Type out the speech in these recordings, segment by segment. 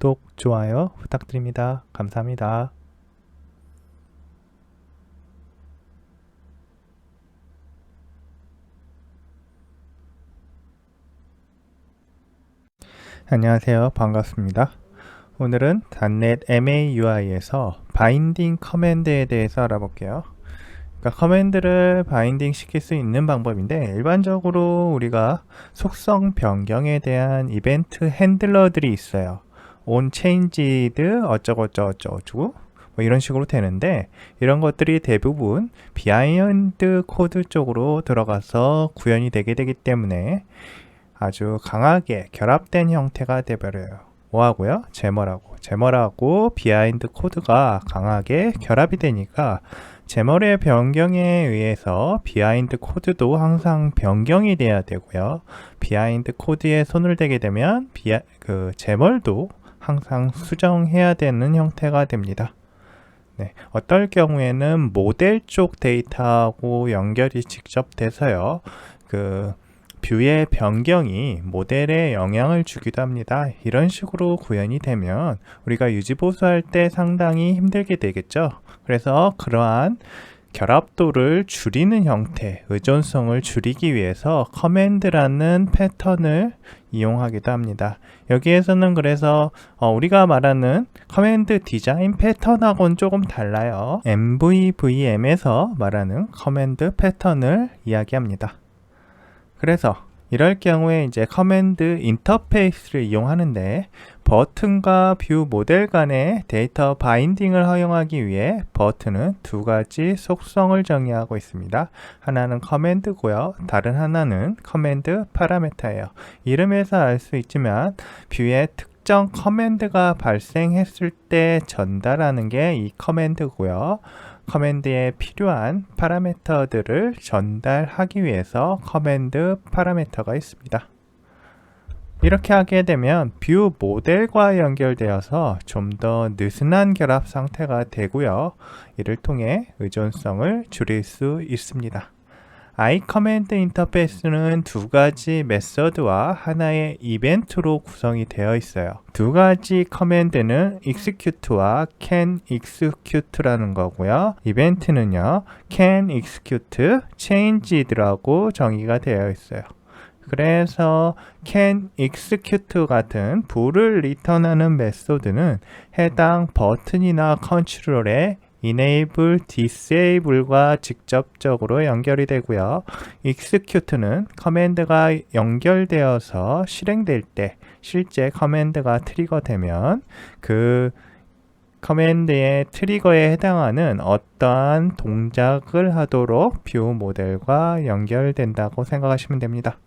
구독, 좋아요 부탁드립니다. 감사합니다. 안녕하세요. 반갑습니다. 오늘은 .NET MAUI에서 바인딩 커맨드에 대해서 알아볼게요. 그러니까 커맨드를 바인딩 시킬 수 있는 방법인데, 일반적으로 우리가 속성 변경에 대한 이벤트 핸들러들이 있어요. onChanged 어쩌고저쩌고 뭐 이런 식으로 되는데, 이런 것들이 대부분 비하인드 코드 쪽으로 들어가서 구현이 되게 되기 때문에 아주 강하게 결합된 형태가 되버려요. 뭐하고요? 제머라고 비하인드 코드가 강하게 결합이 되니까 제머의 변경에 의해서 비하인드 코드도 항상 변경이 돼야 되고요. 비하인드 코드에 손을 대게 되면 제멀도 항상 수정해야 되는 형태가 됩니다. 네, 어떨 경우에는 모델 쪽 데이터하고 연결이 직접 돼서요. 뷰의 변경이 모델에 영향을 주기도 합니다. 이런 식으로 구현이 되면 우리가 유지보수할 때 상당히 힘들게 되겠죠. 그래서 그러한 결합도를 줄이는 형태, 의존성을 줄이기 위해서 커맨드라는 패턴을 이용하기도 합니다. 여기에서는 그래서 우리가 말하는 커맨드 디자인 패턴하고는 조금 달라요. MVVM에서 말하는 커맨드 패턴을 이야기합니다. 그래서 이럴 경우에 이제 커맨드 인터페이스를 이용하는데, 버튼과 뷰 모델 간의 데이터 바인딩을 허용하기 위해 버튼은 두 가지 속성을 정의하고 있습니다. 하나는 커맨드고요, 다른 하나는 커맨드 파라미터예요. 이름에서 알 수 있지만 뷰에 특정 커맨드가 발생했을 때 전달하는 게 이 커맨드고요. 커맨드에 필요한 파라미터들을 전달하기 위해서 커맨드 파라미터가 있습니다. 이렇게 하게 되면 뷰 모델과 연결되어서 좀 더 느슨한 결합 상태가 되고요. 이를 통해 의존성을 줄일 수 있습니다. iCommand 인터페이스는 두 가지 메서드와 하나의 이벤트로 구성이 되어 있어요. 두 가지 커맨드는 execute와 can execute라는 거고요. 이벤트는요, can execute changed라고 정의가 되어 있어요. 그래서 can execute 같은 불을 리턴하는 메소드는 해당 버튼이나 컨트롤에 enable, disable과 직접적으로 연결이 되고요. execute는 커맨드가 연결되어서 실행될 때 실제 커맨드가 트리거되면 그 커맨드의 트리거에 해당하는 어떠한 동작을 하도록 뷰 모델과 연결된다고 생각하시면 됩니다.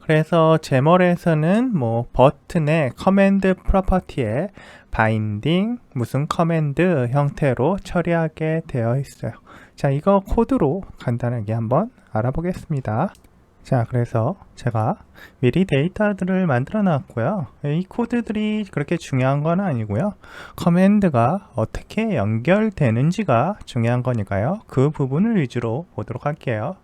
그래서 제멀에서는 버튼의 커맨드 프로퍼티에 바인딩 무슨 커맨드 형태로 처리하게 되어 있어요. 자, 이거 코드로 간단하게 한번 알아보겠습니다. 자, 그래서 제가 미리 데이터들을 만들어 놨고요. 이 코드들이 그렇게 중요한 건 아니고요. 커맨드가 어떻게 연결되는지가 중요한 거니까요. 그 부분을 위주로 보도록 할게요.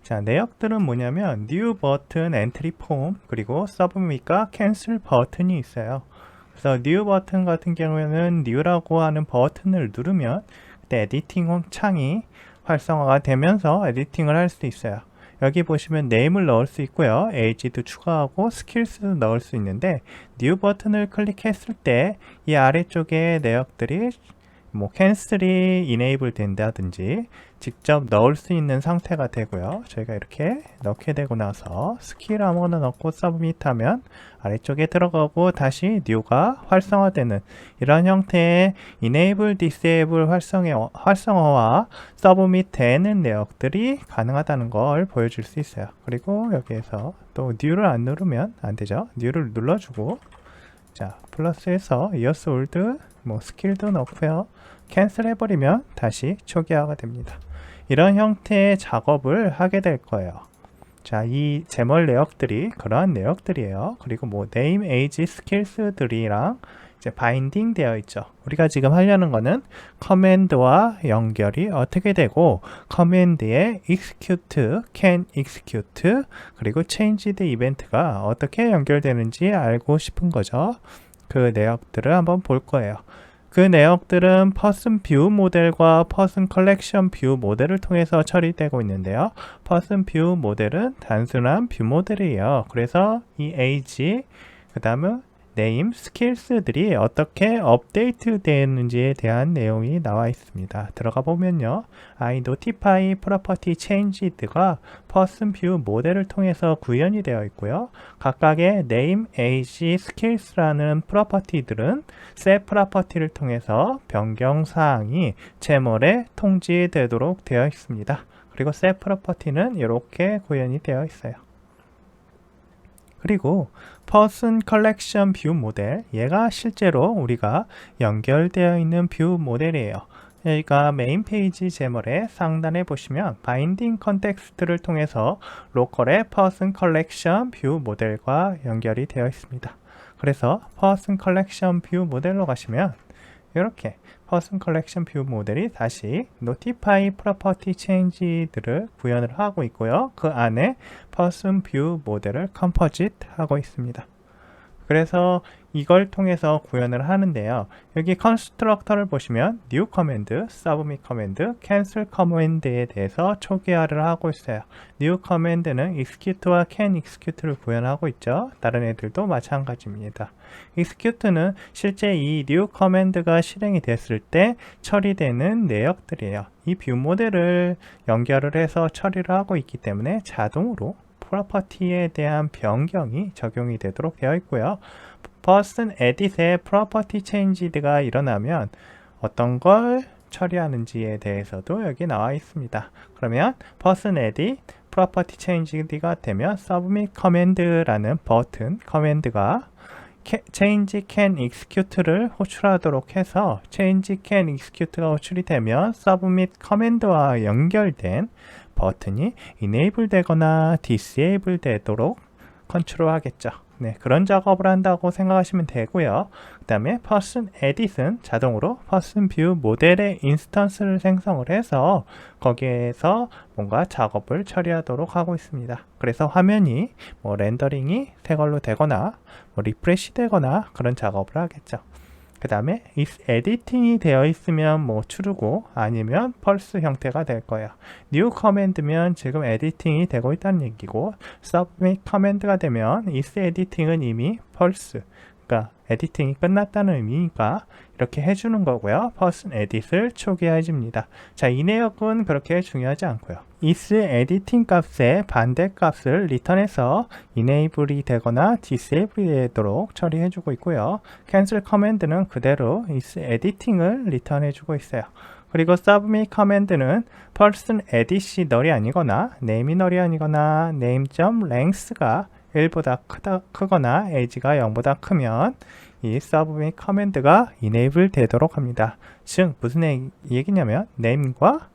자, 내역들은 뭐냐면 new 버튼, entry form, 그리고 submit과 cancel 버튼이 있어요. 그래서 new 버튼 같은 경우에는 new라고 하는 버튼을 누르면 그때 에디팅 창이 활성화가 되면서 에디팅을 할 수 있어요. 여기 보시면 name을 넣을 수 있고요, age도 추가하고 skills도 넣을 수 있는데, new 버튼을 클릭했을 때 이 아래쪽에 내역들이 cancel이 enable 된다든지 직접 넣을 수 있는 상태가 되고요. 저희가 이렇게 넣게 되고 나서 스킬 아무거나 넣고 서브밋 하면 아래쪽에 들어가고 다시 new가 활성화되는 이런 형태의 enable, disable 활성화와 서브밋 되는 내역들이 가능하다는 걸 보여줄 수 있어요. 그리고 여기에서 또 new를 안 누르면 안 되죠. new를 눌러주고, 자, 플러스해서 years old 스킬도 넣고요. 캔슬 해버리면 다시 초기화가 됩니다. 이런 형태의 작업을 하게 될 거예요. 자, 이 제멀 내역들이 그러한 내역들이에요. 그리고 name, age, skills들이랑 이제 바인딩 되어 있죠. 우리가 지금 하려는 거는 커맨드와 연결이 어떻게 되고 커맨드의 execute, can execute 그리고 changed 이벤트가 어떻게 연결되는지 알고 싶은 거죠. 그 내역들을 한번 볼 거예요. 그 내역들은 person view 모델과 person collection view 모델을 통해서 처리되고 있는데요. person view 모델은 단순한 뷰 모델이에요. 그래서 이 age, 그 다음에 name, skills들이 어떻게 업데이트 되는지에 대한 내용이 나와 있습니다. 들어가 보면요. I notify property changed가 person view 모델을 통해서 구현이 되어 있고요. 각각의 name, age, skills라는 프로퍼티들은 set 프로퍼티를 통해서 변경 사항이 제몰에 통지되도록 되어 있습니다. 그리고 set 프로퍼티는 이렇게 구현이 되어 있어요. 그리고 person collection view 모델, 얘가 실제로 우리가 연결되어 있는 뷰 모델이에요. 여기가 메인 페이지 제몰의 상단에 보시면 바인딩 컨텍스트를 통해서 로컬의 person collection view 모델과 연결이 되어 있습니다. 그래서 person collection view 모델로 가시면 이렇게 person collection view 모델이 다시 notify property change들을 구현을 하고 있고요. 그 안에 person view 모델을 composite 하고 있습니다. 그래서 이걸 통해서 구현을 하는데요. 여기 constructor를 보시면 new command, submit command, cancel command에 대해서 초기화를 하고 있어요. new command는 execute와 can execute를 구현하고 있죠. 다른 애들도 마찬가지입니다. execute는 실제 이 new command가 실행이 됐을 때 처리되는 내역들이에요. 이 뷰 모델을 연결을 해서 처리를 하고 있기 때문에 자동으로 프로퍼티에 대한 변경이 적용이 되도록 되어 있고요. person edit의 property changed가 일어나면 어떤 걸 처리하는지에 대해서도 여기 나와 있습니다. 그러면 person edit property changed가 되면 submit command라는 버튼 커맨드가 change can execute를 호출하도록 해서 change can execute가 호출이 되면 submit command와 연결된 버튼이 enable 되거나 disable 되도록 컨트롤 하겠죠. 네, 그런 작업을 한다고 생각하시면 되고요. 그 다음에 person edit은 자동으로 person view 모델의 인스턴스를 생성을 해서 거기에서 뭔가 작업을 처리하도록 하고 있습니다. 그래서 화면이 뭐 렌더링이 새 걸로 되거나 뭐 리프레시 되거나 그런 작업을 하겠죠. 그 다음에 is editing이 되어 있으면 뭐 true고 아니면 false 형태가 될 거예요. new command면 지금 editing이 되고 있다는 얘기고 submit command가 되면 is editing은 이미 false, 그러니까 에디팅이 끝났다는 의미니까 이렇게 해주는 거고요. person edit을 초기화해 줍니다. 자, 이 내역은 그렇게 중요하지 않고요. is editing 값의 반대 값을 return해서 enable이 되거나 disable이 되도록 처리해 주고 있고요. cancel command는 그대로 is editing을 return 해주고 있어요. 그리고 submit command는 person edit이 널이 아니거나 name이 널이 아니거나 name.length가 1보다 크거나 age가 0보다 크면 이 submit command가 enable 되도록 합니다. 즉 무슨 얘기냐면 name과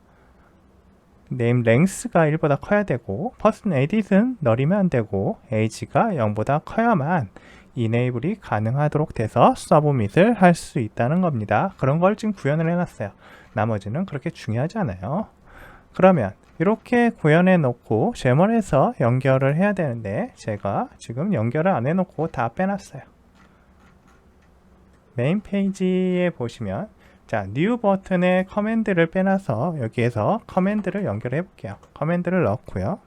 name length가 1보다 커야 되고 person edit은 널이면 안 되고 age가 0보다 커야만 enable이 가능하도록 돼서 submit을 할 수 있다는 겁니다. 그런 걸 지금 구현을 해놨어요. 나머지는 그렇게 중요하지 않아요. 그러면 이렇게 구현해 놓고 제몰에서 연결을 해야 되는데 제가 지금 연결을 안 해놓고 다 빼놨어요. 메인 페이지에 보시면 자, new 버튼에 커맨드를 빼놔서 여기에서 커맨드를 연결해 볼게요. 커맨드를 넣고요.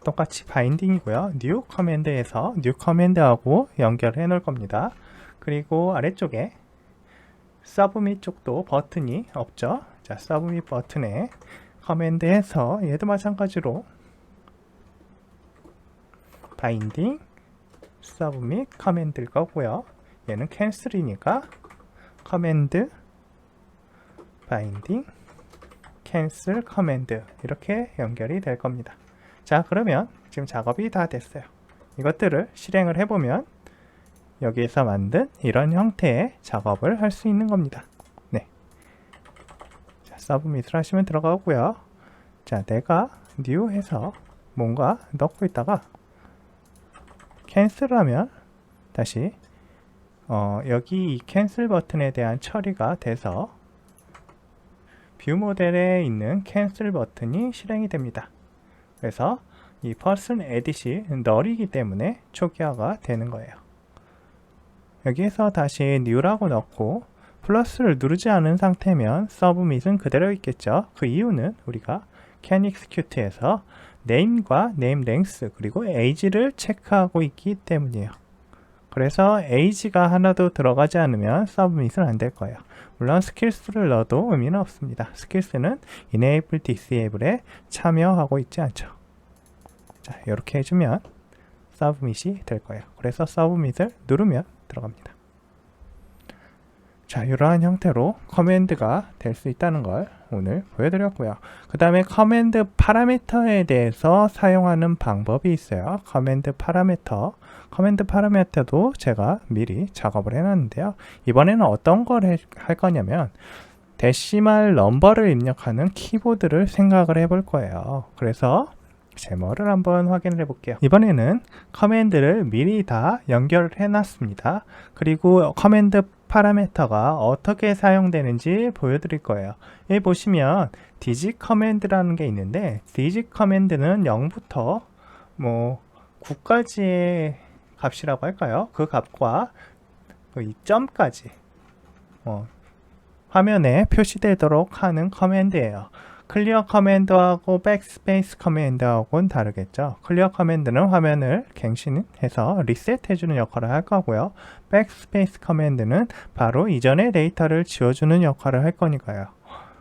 똑같이 바인딩이고요. new 커맨드에서 new 커맨드하고 연결해 놓을 겁니다. 그리고 아래쪽에 submit 쪽도 버튼이 없죠. 자, submit 버튼에 커맨드 해서 얘도 마찬가지로 바인딩 submit 커맨드일 거고요. 얘는 cancel이니까 커맨드 바인딩 cancel 커맨드 이렇게 연결이 될 겁니다. 자, 그러면 지금 작업이 다 됐어요. 이것들을 실행을 해보면 여기에서 만든 이런 형태의 작업을 할 수 있는 겁니다. 네. 자, 서브밋을 하시면 들어가고요. 자, 내가 new 해서 뭔가 넣고 있다가 캔슬을 하면 다시 여기 이 캔슬 버튼에 대한 처리가 돼서 뷰 모델에 있는 캔슬 버튼이 실행이 됩니다. 그래서 이 person edit이 null이기 때문에 초기화가 되는 거예요. 여기에서 다시 new라고 넣고 플러스를 누르지 않은 상태면 submit은 그대로 있겠죠. 그 이유는 우리가 can execute에서 name과 name length 그리고 age를 체크하고 있기 때문이에요. 그래서 age가 하나도 들어가지 않으면 submit은 안 될 거예요. 물론 skills를 넣어도 의미는 없습니다. skills는 enable, disable에 참여하고 있지 않죠. 자, 이렇게 해주면 submit이 될 거예요. 그래서 submit을 누르면 들어갑니다. 자, 이러한 형태로 커맨드가 될 수 있다는 걸 오늘 보여드렸고요. 그 다음에 커맨드 파라미터에 대해서 사용하는 방법이 있어요. 커맨드 파라미터도 제가 미리 작업을 해놨는데요. 이번에는 어떤 걸 할 거냐면 데시말 넘버를 입력하는 키보드를 생각을 해볼 거예요. 그래서 제머를 한번 확인을 해볼게요. 이번에는 커맨드를 미리 다 연결을 해놨습니다. 그리고 커맨드 파라미터가 어떻게 사용되는지 보여드릴 거예요. 여기 보시면 digit 커맨드라는 게 있는데 digit 커맨드는 0부터 9까지의 값이라고 할까요? 그 값과 이 점까지 화면에 표시되도록 하는 커맨드예요. 클리어 커맨드하고 백스페이스 커맨드하고는 다르겠죠. 클리어 커맨드는 화면을 갱신해서 리셋해주는 역할을 할 거고요. 백스페이스 커맨드는 바로 이전의 데이터를 지워주는 역할을 할 거니까요.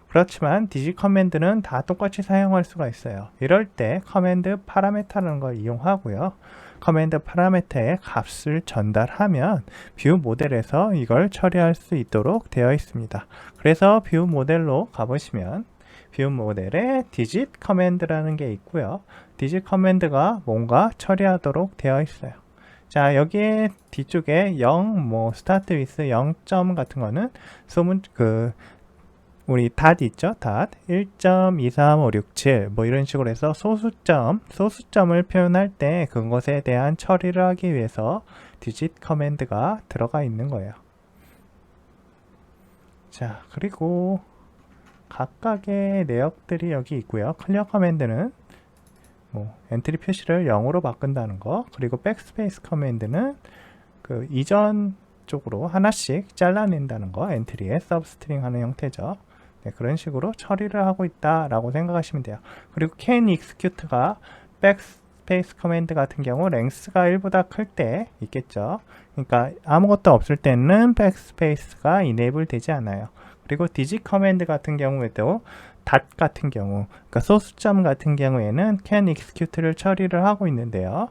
그렇지만 digit 커맨드는 다 똑같이 사용할 수가 있어요. 이럴 때 커맨드 파라미터라는 걸 이용하고요. 커맨드 파라미터의 값을 전달하면 뷰 모델에서 이걸 처리할 수 있도록 되어 있습니다. 그래서 뷰 모델로 가보시면 뷰 모델에 digit 커맨드라는 게 있고요. digit 커맨드가 뭔가 처리하도록 되어 있어요. 자, 여기에 뒤쪽에 0, start with 0점 같은 거는 소문, 우리 닷 있죠? 닷 1.23567 이런 식으로 해서 소수점을 표현할 때 그것에 대한 처리를 하기 위해서 digit 커맨드가 들어가 있는 거예요. 자, 그리고 각각의 내역들이 여기 있고요. 클리어 커맨드는 엔트리 표시를 0으로 바꾼다는 거, 그리고 백스페이스 커맨드는 그 이전 쪽으로 하나씩 잘라낸다는 거, 엔트리에 서브스트링 하는 형태죠. 네, 그런 식으로 처리를 하고 있다라고 생각하시면 돼요. 그리고 can execute가 백스페이스 커맨드 같은 경우 length가 1보다 클 때 있겠죠. 그러니까 아무것도 없을 때는 백스페이스가 enable 되지 않아요. 그리고 digit 커맨드 같은 경우에도 닷 같은 경우, 그러니까 소수점 같은 경우에는 can execute를 처리를 하고 있는데요.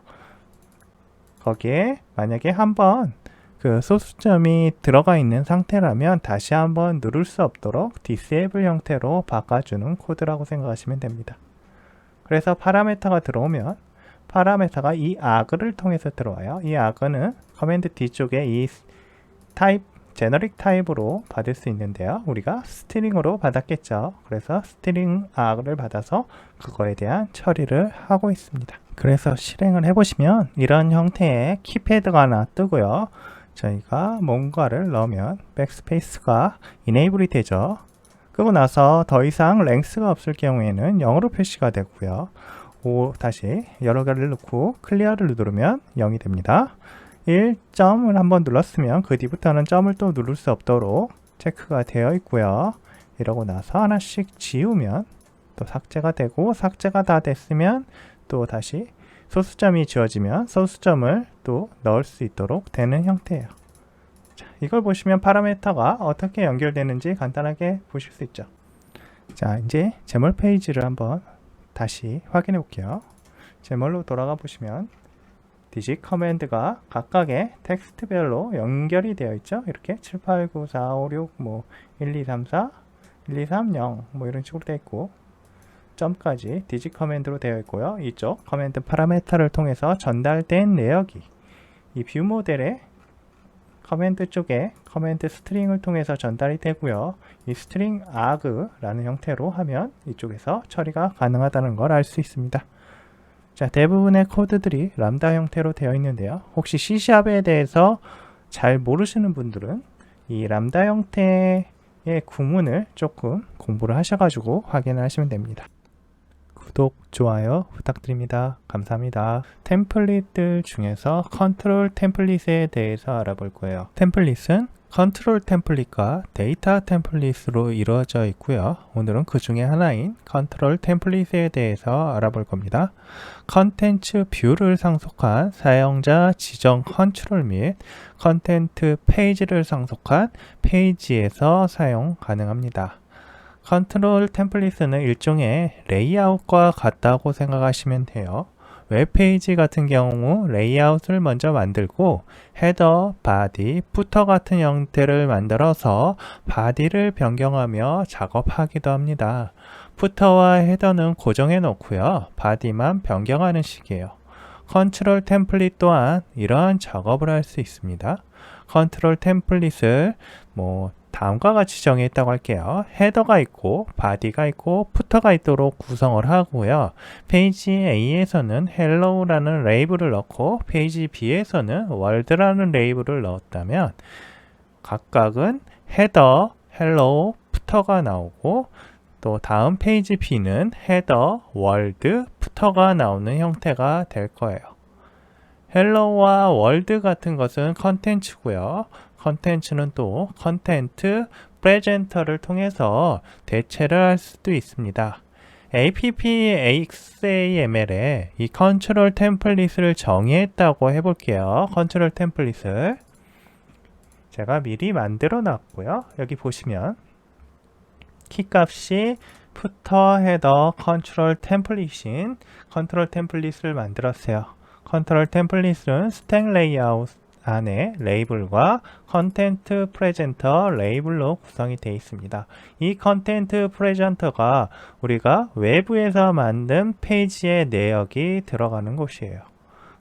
거기에 만약에 한번 그 소수점이 들어가 있는 상태라면 다시 한번 누를 수 없도록 disable 형태로 바꿔주는 코드라고 생각하시면 됩니다. 그래서 파라미터가 들어오면 파라미터가 이 arg를 통해서 들어와요. 이 arg는 커맨드 뒤쪽에 이 타입 제너릭 타입으로 받을 수 있는데요. 우리가 스트링으로 받았겠죠. 그래서 스트링 arg를 받아서 그거에 대한 처리를 하고 있습니다. 그래서 실행을 해보시면 이런 형태의 키패드가 하나 뜨고요. 저희가 뭔가를 넣으면 백스페이스가 enable이 되죠. 그러고 나서 더 이상 length가 없을 경우에는 0으로 표시가 되고요. 다시 여러 개를 넣고 클리어를 누르면 0이 됩니다. 1점을 한번 눌렀으면 그 뒤부터는 점을 또 누를 수 없도록 체크가 되어 있고요. 이러고 나서 하나씩 지우면 또 삭제가 되고, 삭제가 다 됐으면 또 다시 소수점이 지워지면 소수점을 또 넣을 수 있도록 되는 형태예요. 자, 이걸 보시면 파라미터가 어떻게 연결되는지 간단하게 보실 수 있죠. 자, 이제 제몰 페이지를 한번 다시 확인해 볼게요. 제몰로 돌아가 보시면 digit 커맨드가 각각의 텍스트별로 연결이 되어 있죠. 이렇게 7, 8, 9, 4, 5, 6, 1, 2, 3, 4, 1, 2, 3, 0 이런 식으로 되어 있고, 점까지 digit 커맨드로 되어 있고요. 이쪽 커맨드 파라미터를 통해서 전달된 내역이 이 뷰 모델의 커맨드 쪽에 커맨드 스트링을 통해서 전달이 되고요. 이 스트링 arg라는 형태로 하면 이쪽에서 처리가 가능하다는 걸 알 수 있습니다. 자, 대부분의 코드들이 람다 형태로 되어 있는데요. 혹시 C#에 대해서 잘 모르시는 분들은 이 람다 형태의 구문을 조금 공부를 하셔가지고 확인을 하시면 됩니다. 구독, 좋아요 부탁드립니다. 감사합니다. 템플릿들 중에서 컨트롤 템플릿에 대해서 알아볼 거예요. 템플릿은 컨트롤 템플릿과 데이터 템플릿으로 이루어져 있고요. 오늘은 그 중에 하나인 컨트롤 템플릿에 대해서 알아볼 겁니다. 컨텐츠 뷰를 상속한 사용자 지정 컨트롤 및 컨텐트 페이지를 상속한 페이지에서 사용 가능합니다. 컨트롤 템플릿은 일종의 레이아웃과 같다고 생각하시면 돼요. 웹페이지 같은 경우 레이아웃을 먼저 만들고 헤더, 바디, 부터 같은 형태를 만들어서 바디를 변경하며 작업하기도 합니다. 부터와 헤더는 고정해 놓고요. 바디만 변경하는 식이에요. 컨트롤 템플릿 또한 이러한 작업을 할 수 있습니다. 컨트롤 템플릿을 다음과 같이 정했다고 할게요. 헤더가 있고 바디가 있고 푸터가 있도록 구성을 하고요. 페이지 A에서는 헬로우라는 레이블을 넣고 페이지 B에서는 월드라는 레이블을 넣었다면 각각은 헤더, 헬로우, 푸터가 나오고 또 다음 페이지 B는 헤더, 월드, 푸터가 나오는 형태가 될 거예요. 헬로우와 월드 같은 것은 컨텐츠고요. 컨텐츠는 또 컨텐트 프레젠터를 통해서 대체를 할 수도 있습니다. APP-XAML에 이 컨트롤 템플릿을 정의했다고 해볼게요. 컨트롤 템플릿을 제가 미리 만들어 놨고요. 여기 보시면 키값이 푸터, 헤더, 컨트롤 템플릿인 컨트롤 템플릿을 만들었어요. 컨트롤 템플릿은 스택 레이아웃 안에 레이블과 컨텐트 프레젠터 레이블로 구성이 되어 있습니다. 이 컨텐트 프레젠터가 우리가 외부에서 만든 페이지의 내역이 들어가는 곳이에요.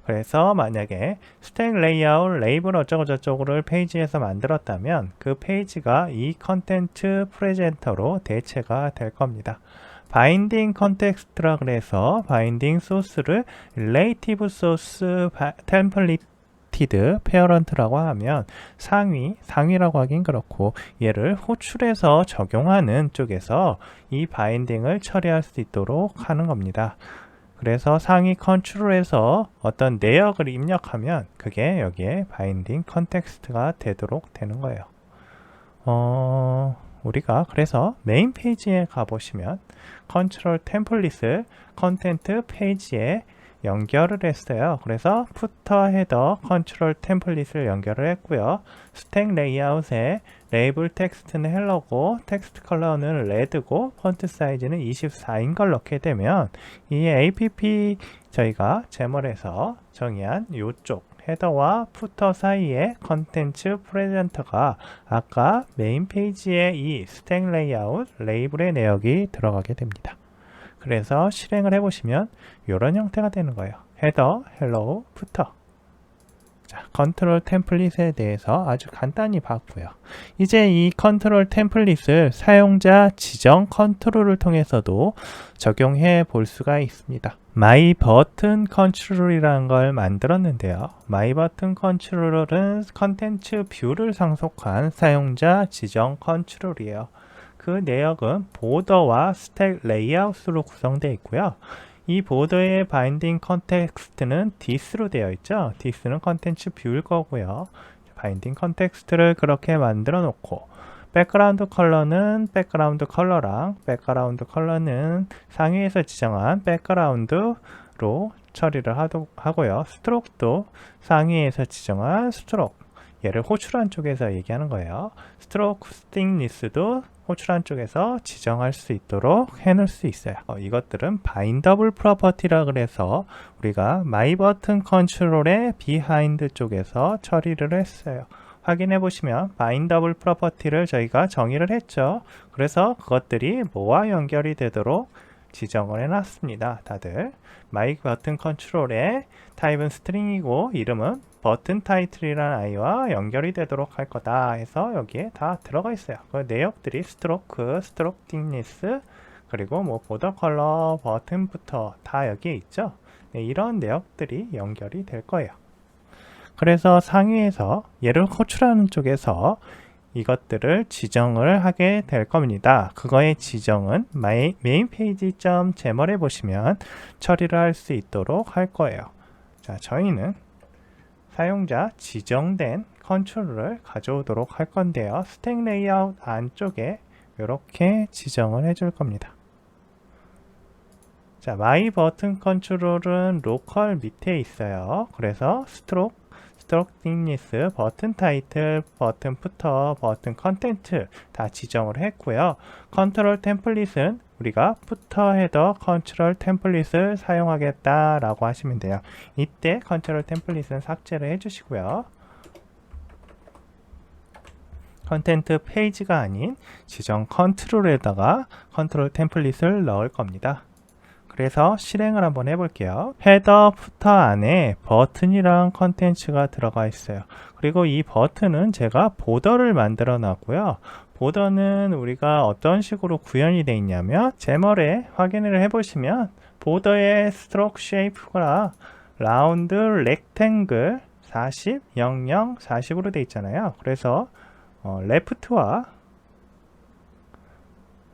그래서 만약에 스택 레이아웃 레이블 어쩌고저쩌고를 페이지에서 만들었다면 그 페이지가 이 컨텐트 프레젠터로 대체가 될 겁니다. 바인딩 컨텍스트라 그래서 바인딩 소스를 릴레이티브 소스 템플릿 페어런트라고 하면 상위라고 하긴 그렇고 얘를 호출해서 적용하는 쪽에서 이 바인딩을 처리할 수 있도록 하는 겁니다. 그래서 상위 컨트롤에서 어떤 내역을 입력하면 그게 여기에 바인딩 컨텍스트가 되도록 되는 거예요. 우리가 그래서 메인 페이지에 가보시면 컨트롤 템플릿을 컨텐트 페이지에 연결을 했어요. 그래서 푸터, 헤더, 컨트롤 템플릿을 연결을 했고요. 스택 레이아웃에 레이블 텍스트는 헬로고 텍스트 컬러는 레드고 폰트 사이즈는 24인 걸 넣게 되면 이 APP 저희가 제멀에서 정의한 이쪽 헤더와 푸터 사이의 컨텐츠 프레젠터가 아까 메인 페이지에 이 스택 레이아웃 레이블의 내역이 들어가게 됩니다. 그래서 실행을 해보시면 이런 형태가 되는 거예요. 헤더, 헬로우, 푸터. 자, 컨트롤 템플릿에 대해서 아주 간단히 봤고요. 이제 이 컨트롤 템플릿을 사용자 지정 컨트롤을 통해서도 적용해 볼 수가 있습니다. 마이 버튼 컨트롤이라는 걸 만들었는데요. 마이 버튼 컨트롤은 컨텐츠 뷰를 상속한 사용자 지정 컨트롤이에요. 그 내역은 보더와 스택 레이아웃으로 구성되어 있고요. 이 보더의 바인딩 컨텍스트는 this로 되어 있죠. this는 컨텐츠 뷰일 거고요. 바인딩 컨텍스트를 그렇게 만들어 놓고 백그라운드 컬러는 백그라운드 컬러랑 백그라운드 컬러는 상위에서 지정한 백그라운드로 처리를 하고요. 스트로크도 상위에서 지정한 스트로크 얘를 호출한 쪽에서 얘기하는 거예요. 스트로크 스틱니스도 호출한 쪽에서 지정할 수 있도록 해놓을 수 있어요. 이것들은 바인더블 프로퍼티라 그래서 우리가 마이 버튼 컨트롤의 비하인드 쪽에서 처리를 했어요. 확인해 보시면 바인더블 프로퍼티를 저희가 정의를 했죠. 그래서 그것들이 뭐와 연결이 되도록 지정을 해놨습니다. 다들 마이 버튼 컨트롤의 타입은 스트링이고 이름은 버튼 타이틀이라는 아이와 연결이 되도록 할 거다 해서 여기에 다 들어가 있어요. 그 내역들이 스트로크, 스트로크 틱니스, 그리고 보더 컬러, 버튼부터 다 여기에 있죠. 네, 이런 내역들이 연결이 될 거예요. 그래서 상위에서 얘를 호출하는 쪽에서 이것들을 지정을 하게 될 겁니다. 그거의 지정은 메인 페이지 .제멀에 보시면 처리를 할 수 있도록 할 거예요. 자, 저희는 사용자 지정된 컨트롤을 가져오도록 할 건데요. 스택 레이아웃 안쪽에 이렇게 지정을 해줄 겁니다. 자, 마이 버튼 컨트롤은 로컬 밑에 있어요. 그래서 스트로크 띵니스, 버튼 타이틀, 버튼 푸터, 버튼 컨텐트 다 지정을 했고요. 컨트롤 템플릿은 우리가 푸터 헤더 컨트롤 템플릿을 사용하겠다라고 하시면 돼요. 이때 컨트롤 템플릿은 삭제를 해주시고요. 컨텐트 페이지가 아닌 지정 컨트롤에다가 컨트롤 템플릿을 넣을 겁니다. 그래서 실행을 한번 해볼게요. 헤더 푸터 안에 버튼이랑 컨텐츠가 들어가 있어요. 그리고 이 버튼은 제가 보더를 만들어 놨고요. 보더는 우리가 어떤 식으로 구현이 되어 있냐면 제멀에 확인을 해보시면 보더의 스트로크 쉐이프가 라운드 렉탱글 40, 00, 40으로 되어 있잖아요. 그래서 레프트와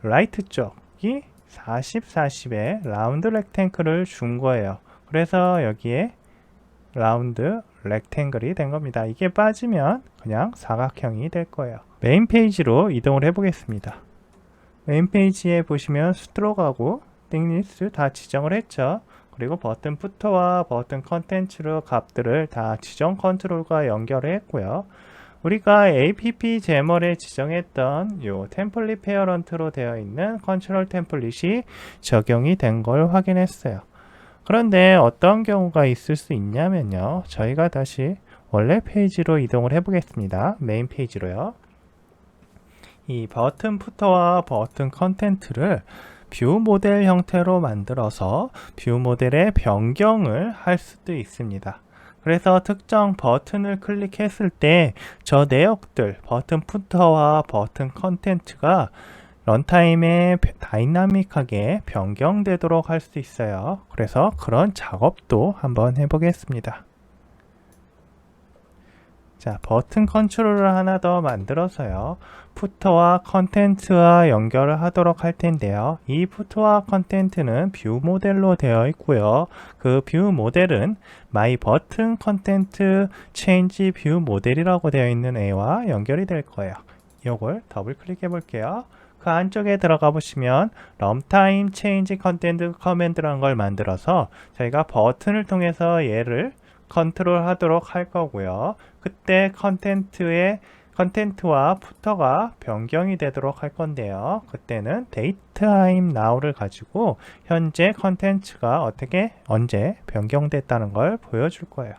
라이트 쪽이 40, 40에 라운드 렉탱글을 준 거예요. 그래서 여기에 라운드 렉탱글이 된 겁니다. 이게 빠지면 그냥 사각형이 될 거예요. 메인 페이지로 이동을 해 보겠습니다. 메인 페이지에 보시면 스트로크하고 띵니스 다 지정을 했죠. 그리고 버튼 푸터와 버튼 컨텐츠로 값들을 다 지정 컨트롤과 연결을 했고요. 우리가 app 제멀에 지정했던 요 템플릿 페어런트로 되어 있는 컨트롤 템플릿이 적용이 된 걸 확인했어요. 그런데 어떤 경우가 있을 수 있냐면요. 저희가 다시 원래 페이지로 이동을 해 보겠습니다. 메인 페이지로요. 이 버튼 푸터와 버튼 컨텐트를 뷰 모델 형태로 만들어서 뷰 모델의 변경을 할 수도 있습니다. 그래서 특정 버튼을 클릭했을 때 저 내역들, 버튼 푸터와 버튼 컨텐츠가 런타임에 다이나믹하게 변경되도록 할 수 있어요. 그래서 그런 작업도 한번 해보겠습니다. 자, 버튼 컨트롤을 하나 더 만들어서요. 푸터와 컨텐츠와 연결을 하도록 할 텐데요. 이 푸터와 컨텐츠는 뷰 모델로 되어 있고요. 그 뷰 모델은 마이 버튼 컨텐트 체인지 뷰 모델이라고 되어 있는 애와 연결이 될 거예요. 이걸 더블 클릭해 볼게요. 그 안쪽에 들어가 보시면 럼타임 체인지 컨텐트 커맨드라는 걸 만들어서 저희가 버튼을 통해서 얘를 컨트롤 하도록 할 거고요. 그때 컨텐트와 푸터가 변경이 되도록 할 건데요. 그때는 데이트타임 now를 가지고 현재 컨텐츠가 언제 변경됐다는 걸 보여줄 거예요.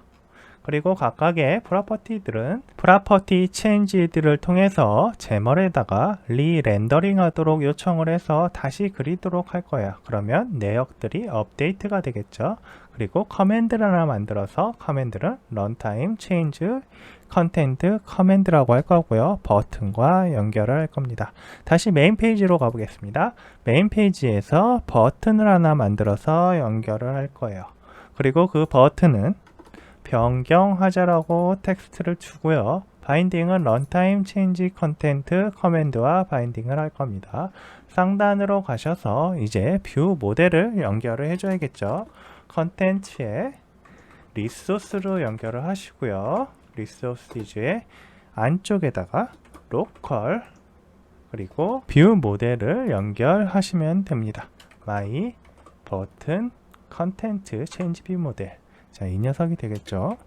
그리고 각각의 프로퍼티들은 프로퍼티 체인지들을 통해서 제멀에다가 리렌더링 하도록 요청을 해서 다시 그리도록 할 거예요. 그러면 내역들이 업데이트가 되겠죠. 그리고 커맨드를 하나 만들어서 커맨드를 런타임 체인지 컨텐트 커맨드라고 할 거고요. 버튼과 연결을 할 겁니다. 다시 메인 페이지로 가보겠습니다. 메인 페이지에서 버튼을 하나 만들어서 연결을 할 거예요. 그리고 그 버튼은 변경하자라고 텍스트를 주고요. 바인딩은 런타임 체인지 컨텐트 커맨드와 바인딩을 할 겁니다. 상단으로 가셔서 이제 뷰 모델을 연결을 해줘야겠죠. 컨텐츠에 리소스로 연결을 하시고요. 리소스의 안쪽에다가 로컬 그리고 뷰 모델을 연결하시면 됩니다. 마이 버튼 컨텐트 체인지 뷰 모델. 자, 이 녀석이 되겠죠.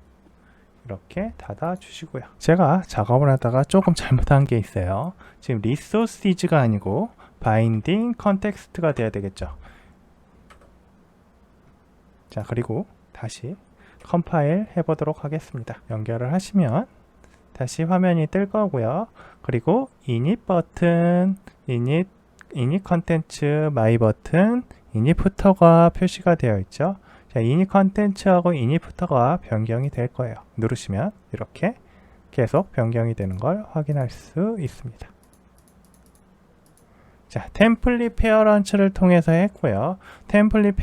이렇게 닫아 주시고요. 제가 작업을 하다가 조금 잘못한 게 있어요. 지금 리소스가 아니고 바인딩 컨텍스트가 돼야 되겠죠. 자, 그리고 다시 컴파일 해보도록 하겠습니다. 연결을 하시면 다시 화면이 뜰 거고요. 그리고 init 버튼, init 컨텐츠, 마이 버튼, init 푸터가 표시가 되어 있죠. 자, init 컨텐츠하고 init 푸터가 변경이 될 거예요. 누르시면 이렇게 계속 변경이 되는 걸 확인할 수 있습니다. 자, 템플릿 페어런츠를 통해서 했고요. 템플릿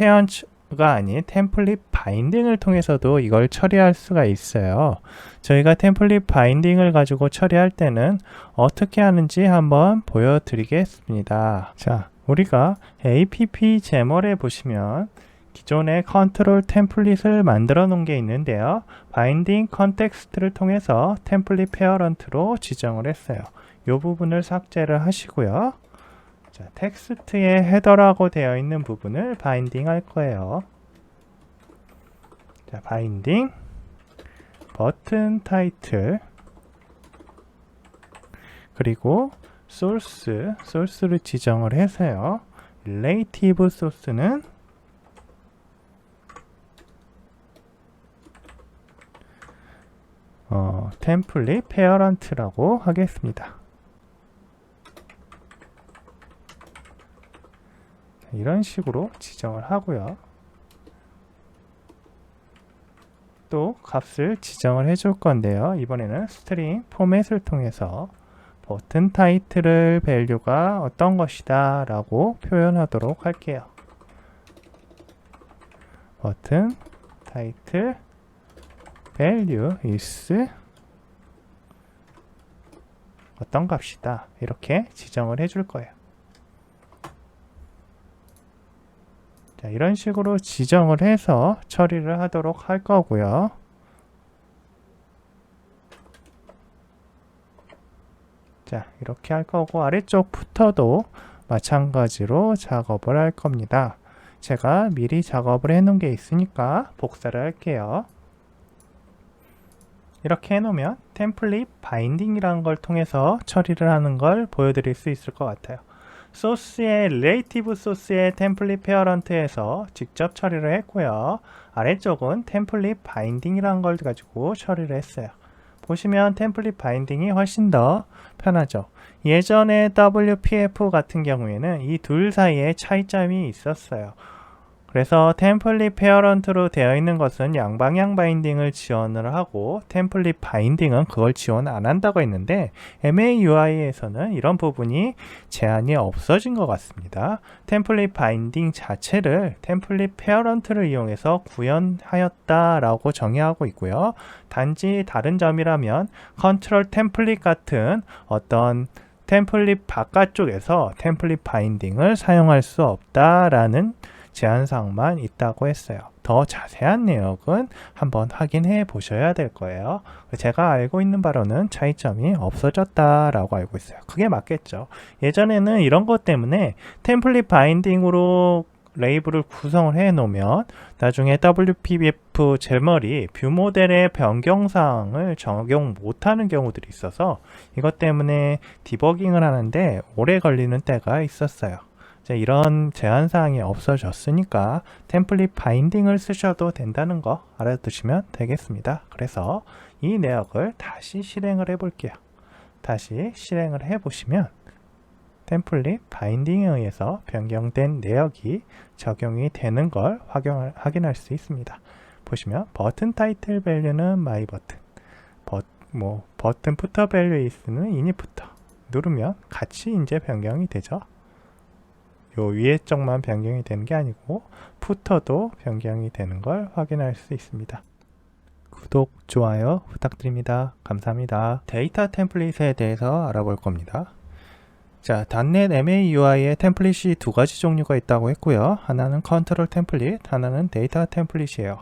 아닌 템플릿 바인딩을 통해서도 이걸 처리할 수가 있어요. 저희가 템플릿 바인딩을 가지고 처리할 때는 어떻게 하는지 한번 보여드리겠습니다. 자, 우리가 app-gemer에 보시면 기존의 컨트롤 템플릿을 만들어 놓은 게 있는데요. 바인딩 컨텍스트를 통해서 템플릿 페어런트로 지정을 했어요. 이 부분을 삭제를 하시고요. 자, 텍스트의 헤더라고 되어 있는 부분을 바인딩 할 거예요. 자, 바인딩 버튼 타이틀 그리고 소스를 지정을 해서요. 릴레이티브 소스는 템플릿 페어런트라고 하겠습니다. 이런 식으로 지정을 하고요. 또 값을 지정을 해줄 건데요. 이번에는 스트링 포맷을 통해서 버튼 타이틀을 밸류가 어떤 것이다 라고 표현하도록 할게요. 버튼 타이틀 value is 어떤 값이다 이렇게 지정을 해줄 거예요. 자, 이런 식으로 지정을 해서 처리를 하도록 할 거고요. 자, 이렇게 할 거고 아래쪽 푸터도 마찬가지로 작업을 할 겁니다. 제가 미리 작업을 해 놓은 게 있으니까 복사를 할게요. 이렇게 해놓으면 템플릿 바인딩이라는 걸 통해서 처리를 하는 걸 보여드릴 수 있을 것 같아요. 소스의 릴레이티브 소스의 템플릿 페어런트에서 직접 처리를 했고요. 아래쪽은 템플릿 바인딩이라는 걸 가지고 처리를 했어요. 보시면 템플릿 바인딩이 훨씬 더 편하죠. 예전에 WPF 같은 경우에는 이 둘 사이에 차이점이 있었어요. 그래서 템플릿 페어런트로 되어 있는 것은 양방향 바인딩을 지원을 하고 템플릿 바인딩은 그걸 지원 안 한다고 했는데 MAUI에서는 이런 부분이 제한이 없어진 것 같습니다. 템플릿 바인딩 자체를 템플릿 페어런트를 이용해서 구현하였다라고 정의하고 있고요. 단지 다른 점이라면 컨트롤 템플릿 같은 어떤 템플릿 바깥쪽에서 템플릿 바인딩을 사용할 수 없다라는 제한사항만 있다고 했어요. 더 자세한 내용은 한번 확인해 보셔야 될 거예요. 제가 알고 있는 바로는 차이점이 없어졌다라고 알고 있어요. 그게 맞겠죠. 예전에는 이런 것 때문에 템플릿 바인딩으로 레이블을 구성을 해 놓으면 나중에 WPF 제멀이 뷰 모델의 변경사항을 적용 못하는 경우들이 있어서 이것 때문에 디버깅을 하는데 오래 걸리는 때가 있었어요. 이런 제한사항이 없어졌으니까 템플릿 바인딩을 쓰셔도 된다는 거 알아두시면 되겠습니다. 그래서 이 내역을 다시 실행을 해 볼게요. 다시 실행을 해 보시면 템플릿 바인딩에 의해서 변경된 내역이 적용이 되는 걸 확인할 수 있습니다. 보시면 버튼 타이틀 밸류는 my 버튼, 버튼 푸터 밸류 is는 init 푸터 누르면 같이 이제 변경이 되죠. 요 위에 쪽만 변경이 되는 게 아니고 푸터도 변경이 되는 걸 확인할 수 있습니다. 구독, 좋아요 부탁드립니다. 감사합니다. 데이터 템플릿에 대해서 알아볼 겁니다. 자, .NET MAUI에 템플릿이 두 가지 종류가 있다고 했고요. 하나는 컨트롤 템플릿, 하나는 데이터 템플릿이에요.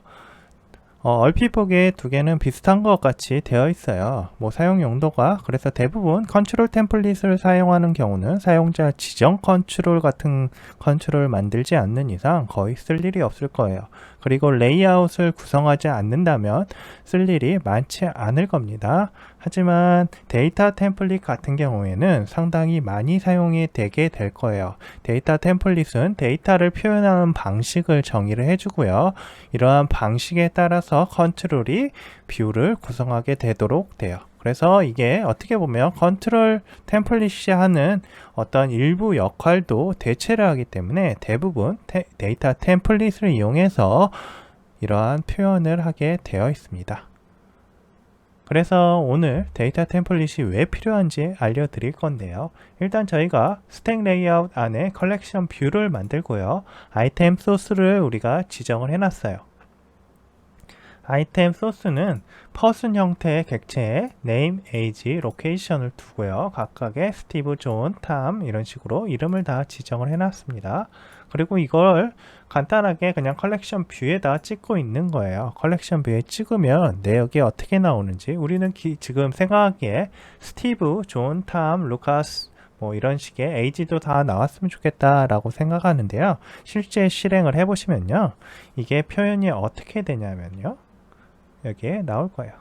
얼핏 보기에 두 개는 비슷한 것 같이 되어 있어요. 사용 용도가 그래서 대부분 컨트롤 템플릿을 사용하는 경우는 사용자 지정 컨트롤 같은 컨트롤을 만들지 않는 이상 거의 쓸 일이 없을 거예요. 그리고 레이아웃을 구성하지 않는다면 쓸 일이 많지 않을 겁니다. 하지만 데이터 템플릿 같은 경우에는 상당히 많이 사용이 되게 될 거예요. 데이터 템플릿은 데이터를 표현하는 방식을 정의를 해주고요. 이러한 방식에 따라서 컨트롤이 뷰를 구성하게 되도록 돼요. 그래서 이게 어떻게 보면 컨트롤 템플릿이 하는 어떤 일부 역할도 대체를 하기 때문에 대부분 데이터 템플릿을 이용해서 이러한 표현을 하게 되어 있습니다. 그래서 오늘 데이터 템플릿이 왜 필요한지 알려드릴 건데요. 일단 저희가 스택 레이아웃 안에 컬렉션 뷰를 만들고요. 아이템 소스를 우리가 지정을 해놨어요. 아이템 소스는 퍼슨 형태의 객체에 name, age, location을 두고요. 각각의 스티브, 존, 탐 이런 식으로 이름을 다 지정을 해놨습니다. 그리고 이걸 간단하게 그냥 컬렉션 뷰에다 찍고 있는 거예요. 컬렉션 뷰에 찍으면 내역이 어떻게 나오는지 우리는 지금 생각하기에 스티브, 존, 탐, 루카스 뭐 이런 식의 에이지도 다 나왔으면 좋겠다 라고 생각하는데요. 실제 실행을 해보시면요. 이게 표현이 어떻게 되냐면요. 여기에 나올 거예요.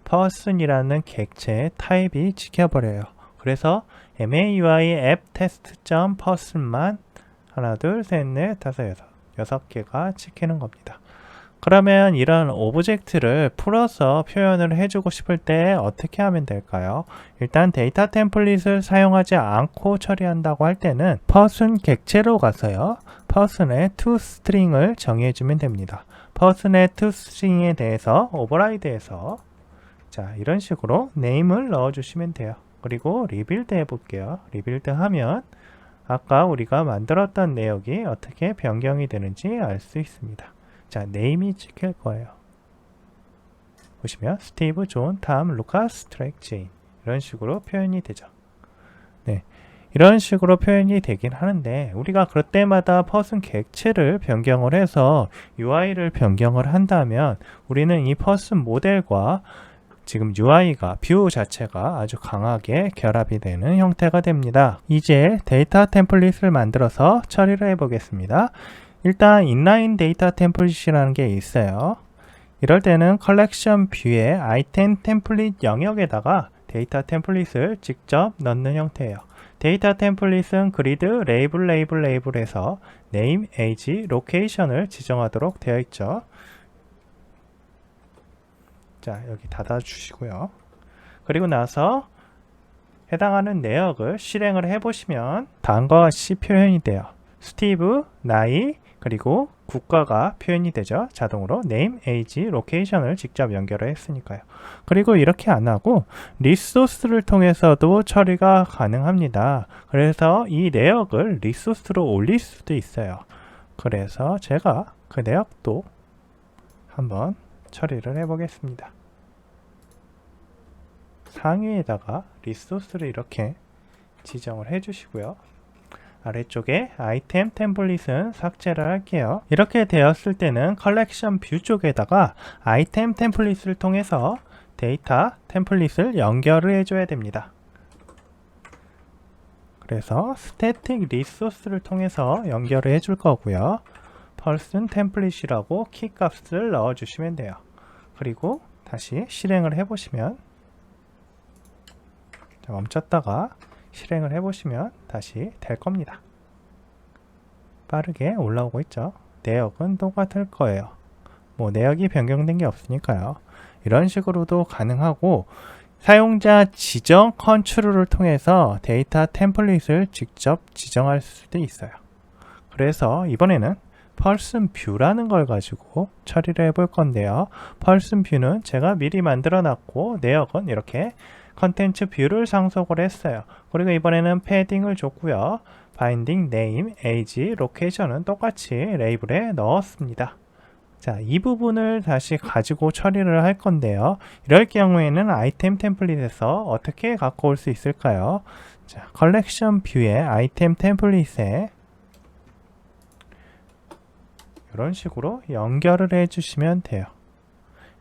person이라는 객체의 타입이 찍혀버려요. 그래서 MAUI 앱 테스트.person만 하나, 둘, 셋, 넷, 다섯, 여섯 개가 찍히는 겁니다. 그러면 이런 오브젝트를 풀어서 표현을 해주고 싶을 때 어떻게 하면 될까요? 일단 데이터 템플릿을 사용하지 않고 처리한다고 할 때는 person 객체로 가서요. person의 toString을 정해주면 됩니다. person의 toString에 대해서 오버라이드해서 자 이런 식으로 name을 넣어주시면 돼요. 그리고 리빌드 해볼게요. 리빌드 하면 아까 우리가 만들었던 내역이 어떻게 변경이 되는지 알 수 있습니다. 자, 네임이 찍힐 거예요. 보시면 스티브, 존, 탐, 루카스, 트랙, 제인 이런 식으로 표현이 되죠. 네, 이런 식으로 표현이 되긴 하는데 우리가 그럴 때마다 퍼슨 객체를 변경을 해서 UI를 변경을 한다면 우리는 이 퍼슨 모델과 지금 UI가 뷰 자체가 아주 강하게 결합이 되는 형태가 됩니다. 이제 데이터 템플릿을 만들어서 처리를 해보겠습니다. 일단 인라인 데이터 템플릿이라는 게 있어요. 이럴 때는 컬렉션 뷰의 아이템 템플릿 영역에다가 데이터 템플릿을 직접 넣는 형태예요. 데이터 템플릿은 그리드 레이블에서 name, age, location을 지정하도록 되어 있죠. 자, 여기 닫아 주시고요. 그리고 나서 해당하는 내역을 실행을 해보시면 다음과 같이 표현이 돼요. 스티브, 나이, 그리고 국가가 표현이 되죠. 자동으로 name, age, location을 직접 연결을 했으니까요. 그리고 이렇게 안 하고 리소스를 통해서도 처리가 가능합니다. 그래서 이 내역을 리소스로 올릴 수도 있어요. 그래서 제가 그 내역도 한번 처리를 해보겠습니다. 상위에다가 리소스를 이렇게 지정을 해주시고요. 아래쪽에 아이템 템플릿은 삭제를 할게요. 이렇게 되었을 때는 컬렉션 뷰 쪽에다가 아이템 템플릿을 통해서 데이터 템플릿을 연결을 해줘야 됩니다. 그래서 스태틱 리소스를 통해서 연결을 해줄 거고요. person 템플릿이라고 키 값을 넣어주시면 돼요. 그리고 다시 실행을 해보시면 멈췄다가 실행을 해보시면 다시 될 겁니다. 빠르게 올라오고 있죠. 내역은 똑같을 거예요. 뭐 내역이 변경된 게 없으니까요. 이런 식으로도 가능하고 사용자 지정 컨트롤을 통해서 데이터 템플릿을 직접 지정할 수도 있어요. 그래서 이번에는 person view라는 걸 가지고 처리를 해볼 건데요. person view는 제가 미리 만들어 놨고 내역은 이렇게 컨텐츠 뷰를 상속을 했어요. 그리고 이번에는 패딩을 줬고요. 바인딩, name, age, location은 똑같이 레이블에 넣었습니다. 자, 이 부분을 다시 가지고 처리를 할 건데요. 이럴 경우에는 아이템 템플릿에서 어떻게 갖고 올 수 있을까요? 자, 컬렉션 뷰의 아이템 템플릿에 이런 식으로 연결을 해주시면 돼요.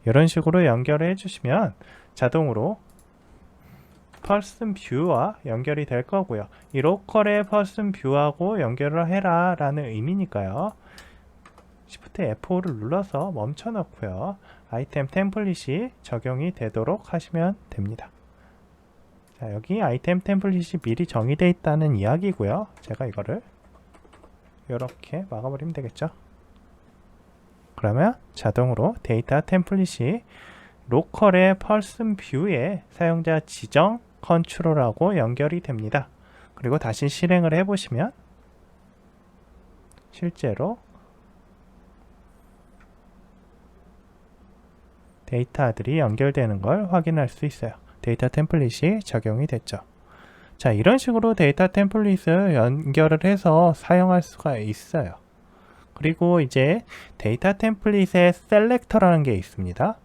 이런 식으로 연결을 해주시면 자동으로 person view와 연결이 될 거고요. 이 로컬의 person view하고 연결을 해라 라는 의미니까요. Shift F5를 눌러서 멈춰 놓고요. 아이템 템플릿이 적용이 되도록 하시면 됩니다. 자, 여기 아이템 템플릿이 미리 정의되어 있다는 이야기고요. 제가 이거를 이렇게 막아버리면 되겠죠. 그러면 자동으로 데이터 템플릿이 로컬의 person view에 사용자 지정 컨트롤하고 연결이 됩니다. 그리고 다시 실행을 해보시면 실제로 데이터들이 연결되는 걸 확인할 수 있어요. 데이터 템플릿이 적용이 됐죠. 자, 이런 식으로 데이터 템플릿을 연결을 해서 사용할 수가 있어요. 그리고 이제 데이터 템플릿의 셀렉터라는 게 있습니다.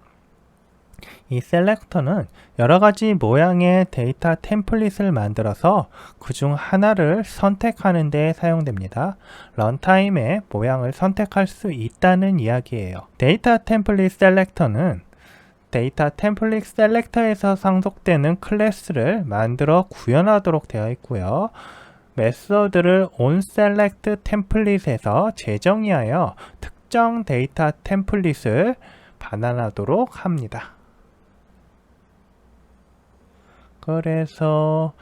이 셀렉터는 여러 가지 모양의 데이터 템플릿을 만들어서 그 중 하나를 선택하는 데 사용됩니다. 런타임에 모양을 선택할 수 있다는 이야기예요. 데이터 템플릿 셀렉터는 데이터 템플릿 셀렉터에서 상속되는 클래스를 만들어 구현하도록 되어 있고요. 메서드를 onSelect 템플릿에서 재정의하여 특정 데이터 템플릿을 반환하도록 합니다. 그래서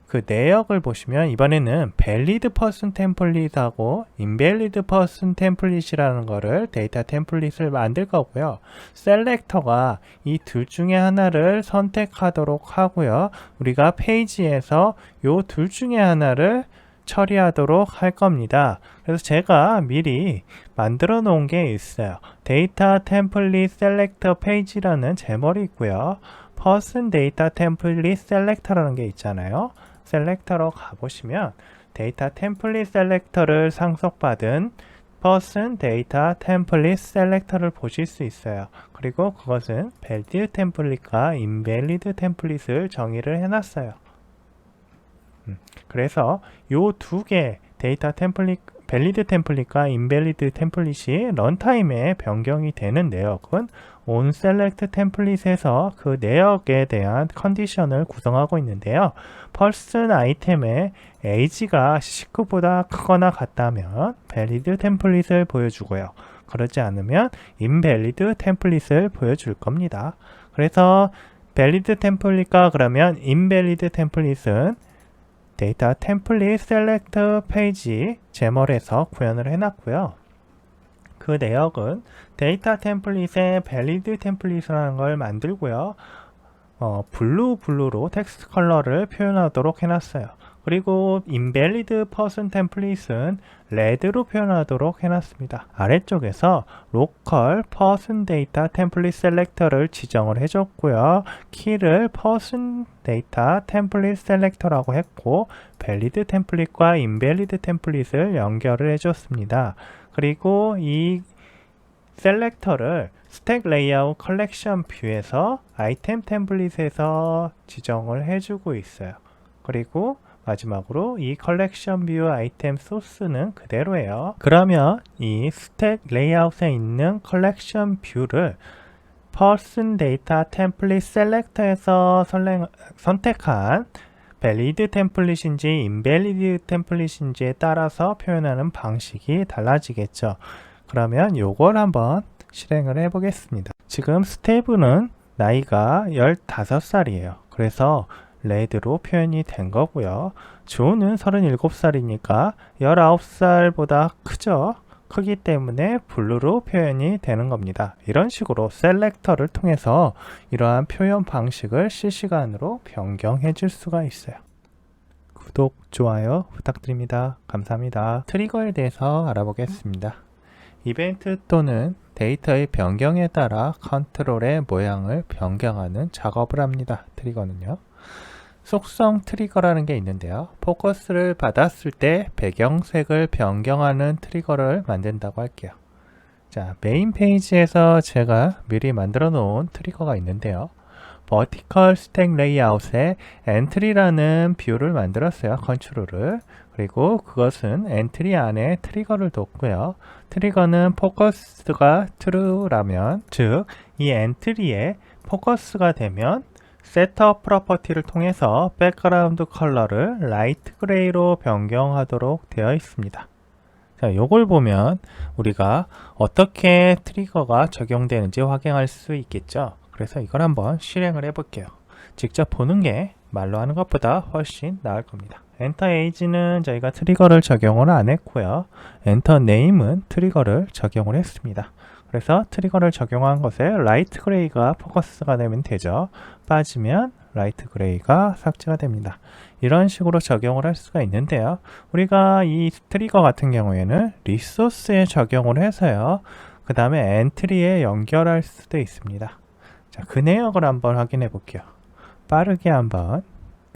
그 내역을 보시면 이번에는 valid person 템플릿하고 invalid person 템플릿이라는 거를 데이터 템플릿을 만들 거고요. 셀렉터가 이 둘 중에 하나를 선택하도록 하고요. 우리가 페이지에서 이 둘 중에 하나를 처리하도록 할 겁니다. 그래서 제가 미리 만들어 놓은 게 있어요. 데이터 템플릿 셀렉터 페이지라는 제목이 있고요. person 데이터 템플릿 셀렉터라는 게 있잖아요. 셀렉터로 가보시면 데이터 템플릿 셀렉터를 상속받은 person 데이터 템플릿 셀렉터를 보실 수 있어요. 그리고 그것은 valid 템플릿과 invalid 템플릿을 정의를 해놨어요. 그래서 요 두 개 데이터 템플릿 valid 템플릿과 invalid 템플릿이 런타임에 변경이 되는 내역은 onSelect 템플릿에서 그 내역에 대한 컨디션을 구성하고 있는데요. person 아이템의 age가 19보다 크거나 같다면 valid 템플릿을 보여주고요. 그렇지 않으면 invalid 템플릿을 보여줄 겁니다. 그래서 valid 템플릿과 그러면 invalid 템플릿은 데이터 템플릿 셀렉터 페이지 제멀에서 구현을 해놨고요. 그 내역은 데이터 템플릿의 valid 템플릿이라는 걸 만들고요. 블루로 텍스트 컬러를 표현하도록 해놨어요. 그리고 invalid person 템플릿은 red로 표현하도록 해놨습니다. 아래쪽에서 local person data template selector를 지정을 해줬고요. 키를 person data template selector라고 했고 valid 템플릿과 invalid 템플릿을 연결을 해줬습니다. 그리고 이 셀렉터를 스택 레이아웃 컬렉션 뷰에서 아이템 템플릿에서 지정을 해주고 있어요. 그리고 마지막으로 이 컬렉션 뷰 아이템 소스는 그대로예요. 그러면 이 스택 레이아웃에 있는 컬렉션 뷰를 person data template selector에서 선택한 valid 템플릿인지 invalid 템플릿인지에 따라서 표현하는 방식이 달라지겠죠. 그러면 요걸 한번 실행을 해 보겠습니다. 지금 스테브는 나이가 15살이에요. 그래서 레드로 표현이 된 거고요. 조는 37살이니까 19살보다 크죠. 크기 때문에 블루로 표현이 되는 겁니다. 이런 식으로 셀렉터를 통해서 이러한 표현 방식을 실시간으로 변경해 줄 수가 있어요. 구독, 좋아요 부탁드립니다. 감사합니다. 트리거에 대해서 알아보겠습니다. 이벤트 또는 데이터의 변경에 따라 컨트롤의 모양을 변경하는 작업을 합니다. 트리거는요. 속성 트리거라는 게 있는데요. 포커스를 받았을 때 배경색을 변경하는 트리거를 만든다고 할게요. 자, 메인 페이지에서 제가 미리 만들어 놓은 트리거가 있는데요. Vertical Stack Layout에 Entry라는 뷰를 만들었어요. 컨트롤을. 그리고 그것은 엔트리 안에 트리거를 뒀고요. 트리거는 포커스가 true라면, 즉 이 엔트리에 포커스가 되면 셋업 프로퍼티를 통해서 백그라운드 컬러를 라이트 그레이로 변경하도록 되어 있습니다. 자, 요걸 보면 우리가 어떻게 트리거가 적용되는지 확인할 수 있겠죠. 그래서 이걸 한번 실행을 해 볼게요. 직접 보는 게 말로 하는 것보다 훨씬 나을 겁니다. 엔터 에이지는 저희가 트리거를 적용을 안 했고요. 엔터 네임은 트리거를 적용을 했습니다. 그래서 트리거를 적용한 것에 라이트 그레이가 포커스가 되면 되죠. 빠지면 라이트 그레이가 삭제가 됩니다. 이런 식으로 적용을 할 수가 있는데요. 우리가 이 트리거 같은 경우에는 리소스에 적용을 해서요. 그 다음에 엔트리에 연결할 수도 있습니다. 자, 그 내역을 한번 확인해 볼게요. 빠르게 한번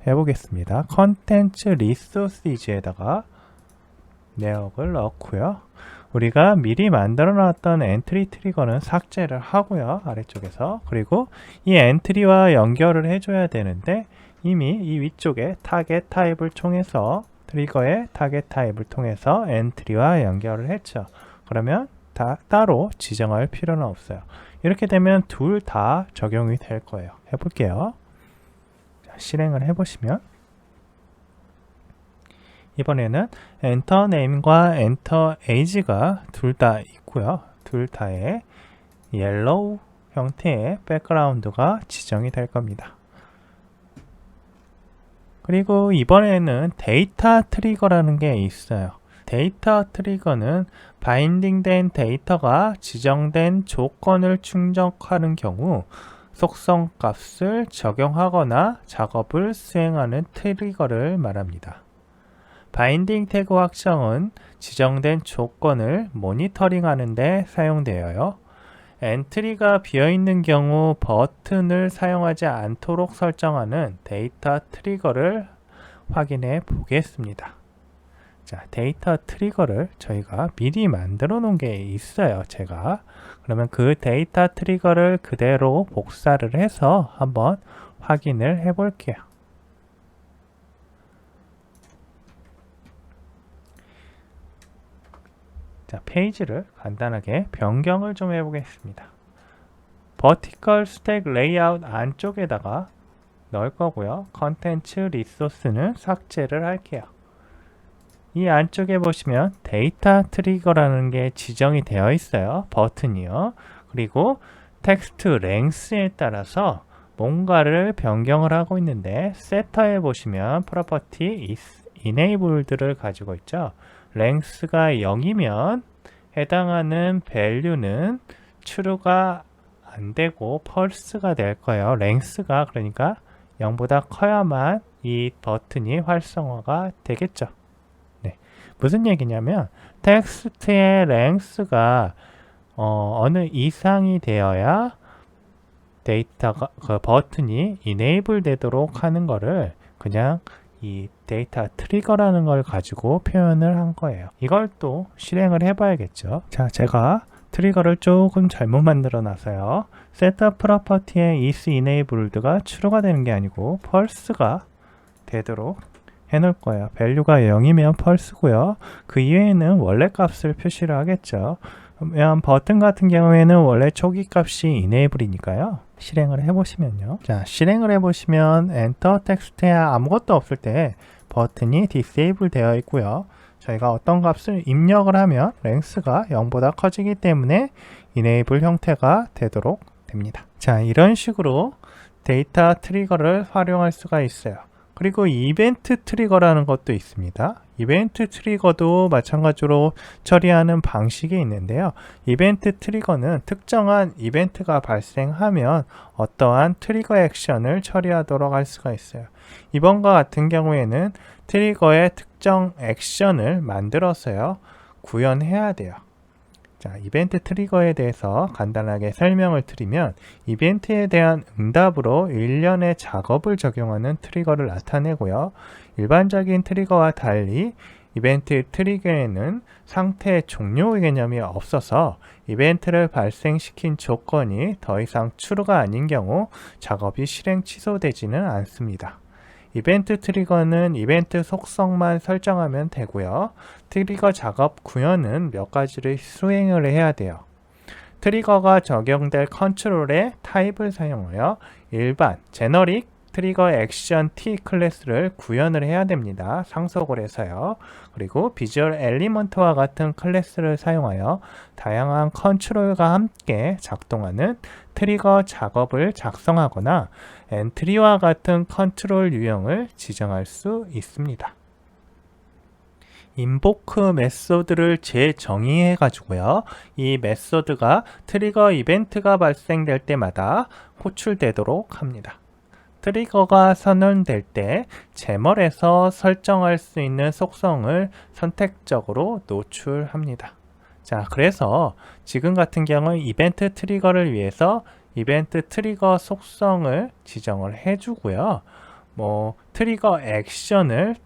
해보겠습니다. 컨텐츠 리소시즈에다가 내역을 넣고요. 우리가 미리 만들어 놨던 엔트리 트리거는 삭제를 하고요. 아래쪽에서. 그리고 이 엔트리와 연결을 해줘야 되는데 이미 이 위쪽에 타겟 타입을 통해서 트리거의 타겟 타입을 통해서 엔트리와 연결을 했죠. 그러면 따로 지정할 필요는 없어요. 이렇게 되면 둘 다 적용이 될 거예요. 해볼게요. 자, 실행을 해보시면 이번에는 엔터 네임과 엔터 에이지가 둘 다 있고요. 둘 다의 옐로우 형태의 백그라운드가 지정이 될 겁니다. 그리고 이번에는 데이터 트리거라는 게 있어요. 데이터 트리거는 바인딩된 데이터가 지정된 조건을 충족하는 경우 속성 값을 적용하거나 작업을 수행하는 트리거를 말합니다. 바인딩 태그 확정은 지정된 조건을 모니터링하는 데 사용되어요. 엔트리가 비어있는 경우 버튼을 사용하지 않도록 설정하는 데이터 트리거를 확인해 보겠습니다. 자, 데이터 트리거를 저희가 미리 만들어 놓은 게 있어요. 제가. 그러면 그 데이터 트리거를 그대로 복사를 해서 한번 확인을 해 볼게요. 자, 페이지를 간단하게 변경을 좀 해보겠습니다. 버티컬 스택 레이아웃 안쪽에다가 넣을 거고요. 컨텐츠 리소스는 삭제를 할게요. 이 안쪽에 보시면 데이터 트리거라는 게 지정이 되어 있어요. 버튼이요. 그리고 텍스트 랭스에 따라서 뭔가를 변경을 하고 있는데 세터에 보시면 property is enabled를 가지고 있죠. 랭스가 0이면 해당하는 value는 true가 안 되고 false가 될 거예요. 랭스가 그러니까 0보다 커야만 이 버튼이 활성화가 되겠죠. 네. 무슨 얘기냐면 텍스트의 랭스가 어느 이상이 되어야 데이터가 그 버튼이 enable 되도록 하는 거를 그냥 이 데이터 트리거라는 걸 가지고 표현을 한 거예요. 이걸 또 실행을 해봐야겠죠. 자, 제가 트리거를 조금 잘못 만들어 놨어요. 셋업 프로퍼티의 is enabled가 true가 되는 게 아니고 false가 되도록 해놓을 거예요. value가 0이면 false고요. 그 이외에는 원래 값을 표시를 하겠죠. 그러면 버튼 같은 경우에는 원래 초기 값이 enable이니까요. 실행을 해보시면요. 자, 실행을 해보시면 엔터 텍스트에 아무것도 없을 때 버튼이 disable 되어 있고요. 저희가 어떤 값을 입력을 하면 랭스가 0보다 커지기 때문에 enable 형태가 되도록 됩니다. 자, 이런 식으로 데이터 트리거를 활용할 수가 있어요. 그리고 이벤트 트리거라는 것도 있습니다. 이벤트 트리거도 마찬가지로 처리하는 방식이 있는데요. 이벤트 트리거는 특정한 이벤트가 발생하면 어떠한 트리거 액션을 처리하도록 할 수가 있어요. 이번과 같은 경우에는 트리거의 특정 액션을 만들어서요. 구현해야 돼요. 자, 이벤트 트리거에 대해서 간단하게 설명을 드리면 이벤트에 대한 응답으로 일련의 작업을 적용하는 트리거를 나타내고요. 일반적인 트리거와 달리 이벤트 트리거에는 상태 종료 개념이 없어서 이벤트를 발생시킨 조건이 더 이상 true가 아닌 경우 작업이 실행 취소되지는 않습니다. 이벤트 트리거는 이벤트 속성만 설정하면 되고요. 트리거 작업 구현은 몇 가지를 수행을 해야 돼요. 트리거가 적용될 컨트롤의 타입을 사용하여 일반, 제너릭 트리거 액션 T 클래스를 구현을 해야 됩니다. 상속을 해서요. 그리고 비주얼 엘리먼트와 같은 클래스를 사용하여 다양한 컨트롤과 함께 작동하는 트리거 작업을 작성하거나 엔트리와 같은 컨트롤 유형을 지정할 수 있습니다. 인보크 메소드를 재정의해 가지고요. 이 메소드가 트리거 이벤트가 발생될 때마다 호출되도록 합니다. 트리거가 선언될 때 제멀에서 설정할 수 있는 속성을 선택적으로 노출합니다. 자, 그래서 지금 같은 경우 이벤트 트리거를 위해서 이벤트 트리거 속성을 지정을 해주고요. 뭐 트리거 액션을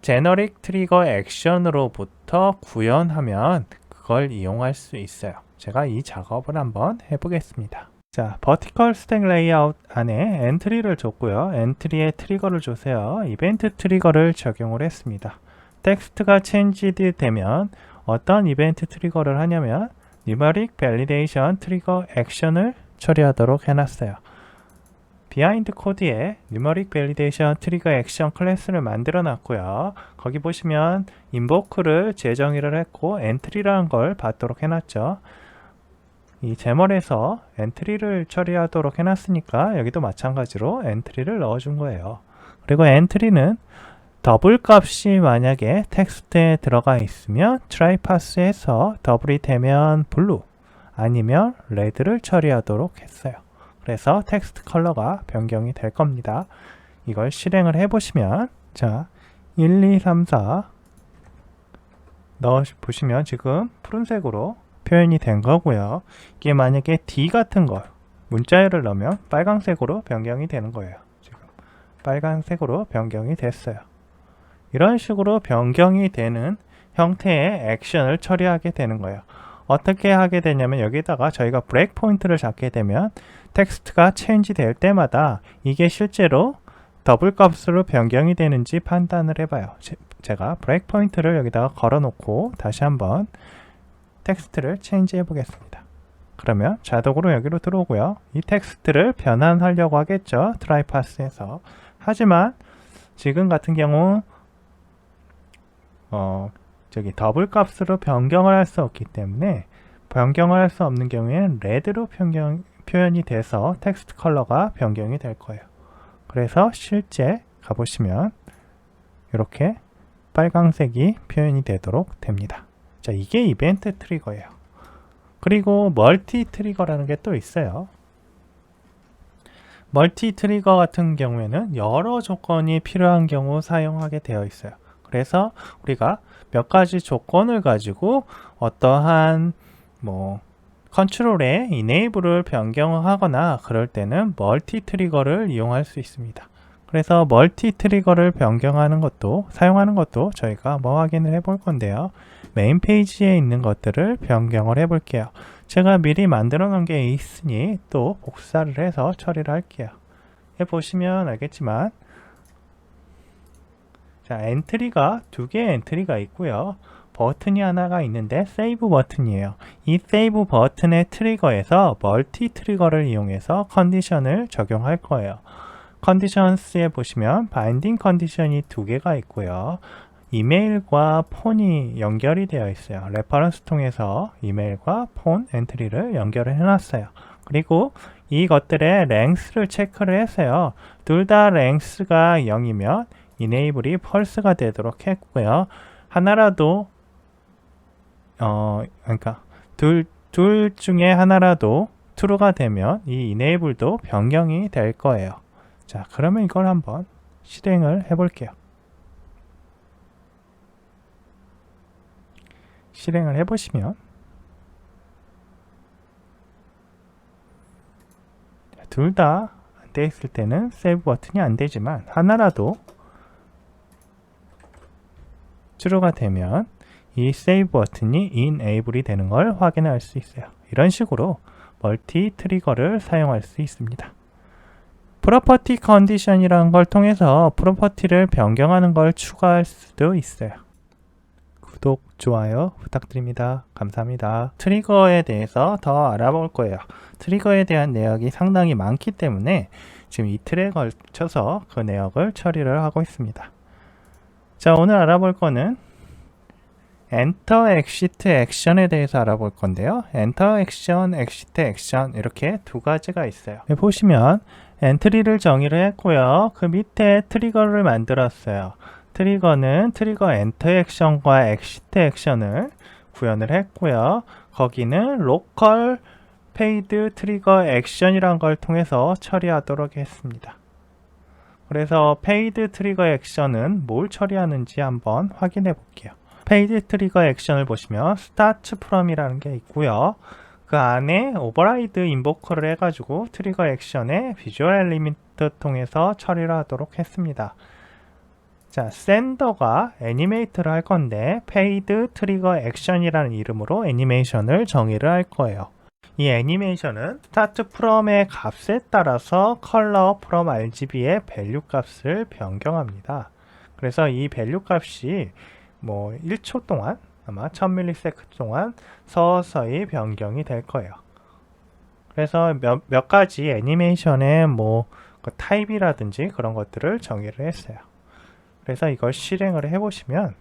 제너릭 트리거 액션으로부터 구현하면 그걸 이용할 수 있어요. 제가 이 작업을 한번 해보겠습니다. 자, 버티컬 스택 레이아웃 안에 엔트리를 줬고요. 엔트리에 트리거를 주세요. 이벤트 트리거를 적용을 했습니다. 텍스트가 체인지드 되면 어떤 이벤트 트리거를 하냐면 Numeric Validation 트리거 액션을 처리하도록 해놨어요. 비하인드 코드에 Numeric Validation 트리거 액션 클래스를 만들어 놨고요. 거기 보시면 invoke를 재정의를 했고 엔트리라는 걸 받도록 해놨죠. 이 제멀에서 엔트리를 처리하도록 해놨으니까 여기도 마찬가지로 엔트리를 넣어준 거예요. 그리고 엔트리는 더블 값이 만약에 텍스트에 들어가 있으면 try pass에서 더블이 되면 블루 아니면 레드를 처리하도록 했어요. 그래서 텍스트 컬러가 변경이 될 겁니다. 이걸 실행을 해보시면 자 1, 2, 3, 4 넣어보시면 지금 푸른색으로 표현이 된 거고요. 이게 만약에 D 같은 거 문자열을 넣으면 빨간색으로 변경이 되는 거예요. 지금 빨간색으로 변경이 됐어요. 이런 식으로 변경이 되는 형태의 액션을 처리하게 되는 거예요. 어떻게 하게 되냐면 여기다가 저희가 브레이크 포인트를 잡게 되면 텍스트가 체인지 될 때마다 이게 실제로 더블 값으로 변경이 되는지 판단을 해봐요. 제가 브레이크 포인트를 여기다가 걸어 놓고 다시 한번 텍스트를 체인지 해 보겠습니다. 그러면 자동으로 여기로 들어오고요. 이 텍스트를 변환하려고 하겠죠. try pass에서. 하지만 지금 같은 경우 더블 값으로 변경을 할 수 없기 때문에 변경을 할 수 없는 경우에는 레드로 표현이 돼서 텍스트 컬러가 변경이 될 거예요. 그래서 실제 가보시면 이렇게 빨강색이 표현이 되도록 됩니다. 자, 이게 이벤트 트리거예요. 그리고 멀티 트리거라는 게 또 있어요. 멀티 트리거 같은 경우에는 여러 조건이 필요한 경우 사용하게 되어 있어요. 그래서 우리가 몇 가지 조건을 가지고 어떠한 컨트롤에 enable을 변경하거나 그럴 때는 멀티 트리거를 이용할 수 있습니다. 그래서 멀티 트리거를 변경하는 것도 사용하는 것도 저희가 확인을 해볼 건데요. 메인 페이지에 있는 것들을 변경을 해 볼게요. 제가 미리 만들어 놓은 게 있으니 또 복사를 해서 처리를 할게요. 해보시면 알겠지만 자, 엔트리가 두 개의 엔트리가 있고요. 버튼이 하나가 있는데 세이브 버튼이에요. 이 세이브 버튼의 트리거에서 멀티 트리거를 이용해서 컨디션을 적용할 거예요. 컨디션스에 보시면 바인딩 컨디션이 두 개가 있고요. 이메일과 폰이 연결이 되어 있어요. 레퍼런스 통해서 이메일과 폰 엔트리를 연결을 해놨어요. 그리고 이것들의 랭스를 체크를 했어요. 둘 다 랭스가 0이면 enable이 false가 되도록 했고요. 하나라도 그러니까 둘 중에 하나라도 true가 되면 이 enable도 변경이 될 거예요. 자, 그러면 이걸 한번 실행을 해 볼게요. 실행을 해 보시면 둘 다 안 돼 있을 때는 세이브 버튼이 안 되지만 하나라도 true가 되면 이 세이브 버튼이 enable이 되는 걸 확인할 수 있어요. 이런 식으로 멀티 트리거를 사용할 수 있습니다. 프로퍼티 컨디션이라는 걸 통해서 프로퍼티를 변경하는 걸 추가할 수도 있어요. 구독, 좋아요 부탁드립니다. 감사합니다. 트리거에 대해서 더 알아볼 거예요. 트리거에 대한 내역이 상당히 많기 때문에 지금 이틀에 걸쳐서 그 내역을 처리를 하고 있습니다. 자, 오늘 알아볼 거는 엔터 엑시트 액션에 대해서 알아볼 건데요. 엔터 액션, 엑시트 액션 이렇게 두 가지가 있어요. 보시면 엔트리를 정의를 했고요. 그 밑에 트리거를 만들었어요. 트리거는 트리거 엔터 액션과 엑시트 액션을 구현을 했고요. 거기는 로컬 페이드 트리거 액션이란 걸 통해서 처리하도록 했습니다. 그래서 페이드 트리거 액션은 뭘 처리하는지 한번 확인해 볼게요. 페이드 트리거 액션을 보시면 start from이라는 게 있고요. 그 안에 오버라이드 인보커를 해가지고 트리거 액션에 비주얼 엘리먼트 통해서 처리를 하도록 했습니다. 자, 샌더가 애니메이트를 할 건데 페이드 트리거 액션이라는 이름으로 애니메이션을 정의를 할 거예요. 이 애니메이션은 스타트 프롬의 값에 따라서 컬러 프롬 RGB의 밸류 값을 변경합니다. 그래서 이 밸류 값이 뭐 1초 동안 아마 1000ms 동안 서서히 변경이 될 거예요. 그래서 몇 가지 애니메이션의 뭐 그 타입이라든지 그런 것들을 정의를 했어요. 그래서 이걸 실행을 해보시면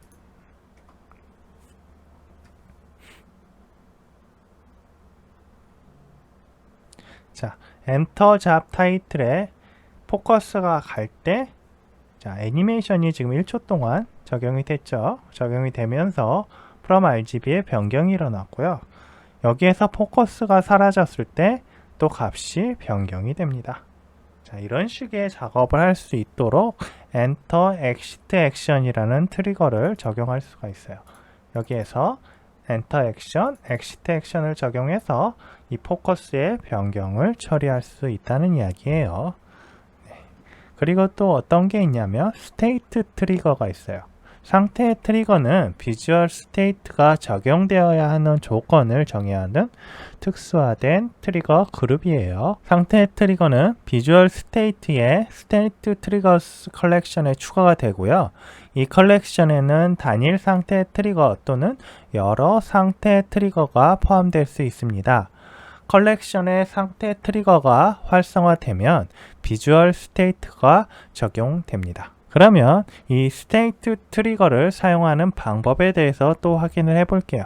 자, 엔터 잡 타이틀에 포커스가 갈 때 자, 애니메이션이 지금 1초 동안 적용이 됐죠. 적용이 되면서 from RGB의 변경이 일어났고요. 여기에서 포커스가 사라졌을 때 또 값이 변경이 됩니다. 자, 이런 식의 작업을 할 수 있도록 Enter Exit Action이라는 트리거를 적용할 수가 있어요. 여기에서 Enter Action, Exit Action을 적용해서 이 포커스의 변경을 처리할 수 있다는 이야기예요. 네. 그리고 또 어떤 게 있냐면 State 트리거가 있어요. 상태 트리거는 비주얼 스테이트가 적용되어야 하는 조건을 정의하는 특수화된 트리거 그룹이에요. 상태 트리거는 비주얼 스테이트의 스테이트 트리거스 컬렉션에 추가가 되고요. 이 컬렉션에는 단일 상태 트리거 또는 여러 상태 트리거가 포함될 수 있습니다. 컬렉션의 상태 트리거가 활성화되면 비주얼 스테이트가 적용됩니다. 그러면 이 스테이트 트리거를 사용하는 방법에 대해서 또 확인을 해 볼게요.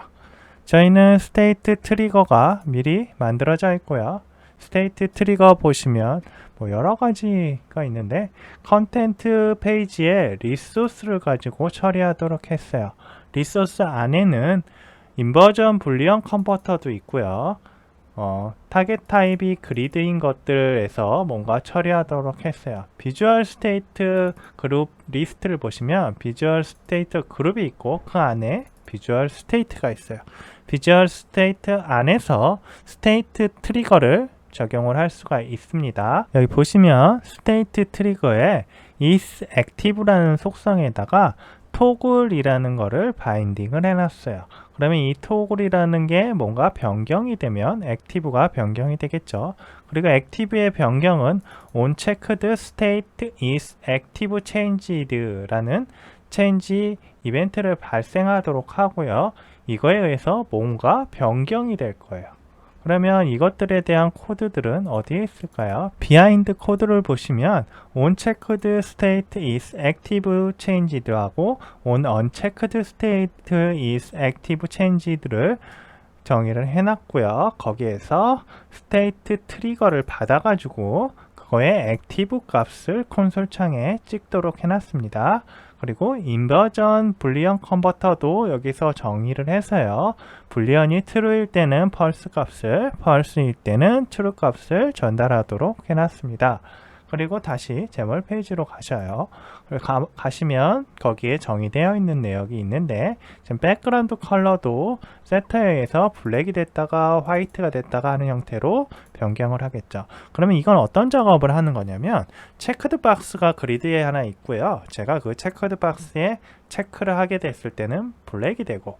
저희는 스테이트 트리거가 미리 만들어져 있고요. 스테이트 트리거 보시면 뭐 여러 가지가 있는데 컨텐트 페이지에 리소스를 가지고 처리하도록 했어요. 리소스 안에는 인버전 불리언 컨버터도 있고요. 타겟 타입이 그리드인 것들에서 뭔가 처리하도록 했어요. 비주얼 스테이트 그룹 리스트를 보시면 비주얼 스테이트 그룹이 있고 그 안에 비주얼 스테이트가 있어요. 비주얼 스테이트 안에서 스테이트 트리거를 적용을 할 수가 있습니다. 여기 보시면 스테이트 트리거에 is active라는 속성에다가 토글이라는 거를 바인딩을 해놨어요. 그러면 이 토글이라는 게 뭔가 변경이 되면 액티브가 변경이 되겠죠. 그리고 액티브의 변경은 onChecked state is active changed라는 체인지 이벤트를 발생하도록 하고요. 이거에 의해서 뭔가 변경이 될 거예요. 그러면 이것들에 대한 코드들은 어디에 있을까요? 비하인드 코드를 보시면 onChecked state is active changed 하고 onUnchecked state is active changed를 정의를 해놨고요. 거기에서 state 트리거를 받아가지고 그거의 active 값을 콘솔 창에 찍도록 해놨습니다. 그리고 인버전 불리언 컨버터도 여기서 정의를 해서요. 불리언이 true일 때는 펄스 값을, false일 때는 true 값을 전달하도록 해놨습니다. 그리고 다시 제몰 페이지로 가셔요. 가시면 거기에 정의되어 있는 내역이 있는데 지금 백그라운드 컬러도 세터에 의해서 블랙이 됐다가 화이트가 됐다가 하는 형태로 변경을 하겠죠. 그러면 이건 어떤 작업을 하는 거냐면 체크드 박스가 그리드에 하나 있고요. 제가 그 체크드 박스에 체크를 하게 됐을 때는 블랙이 되고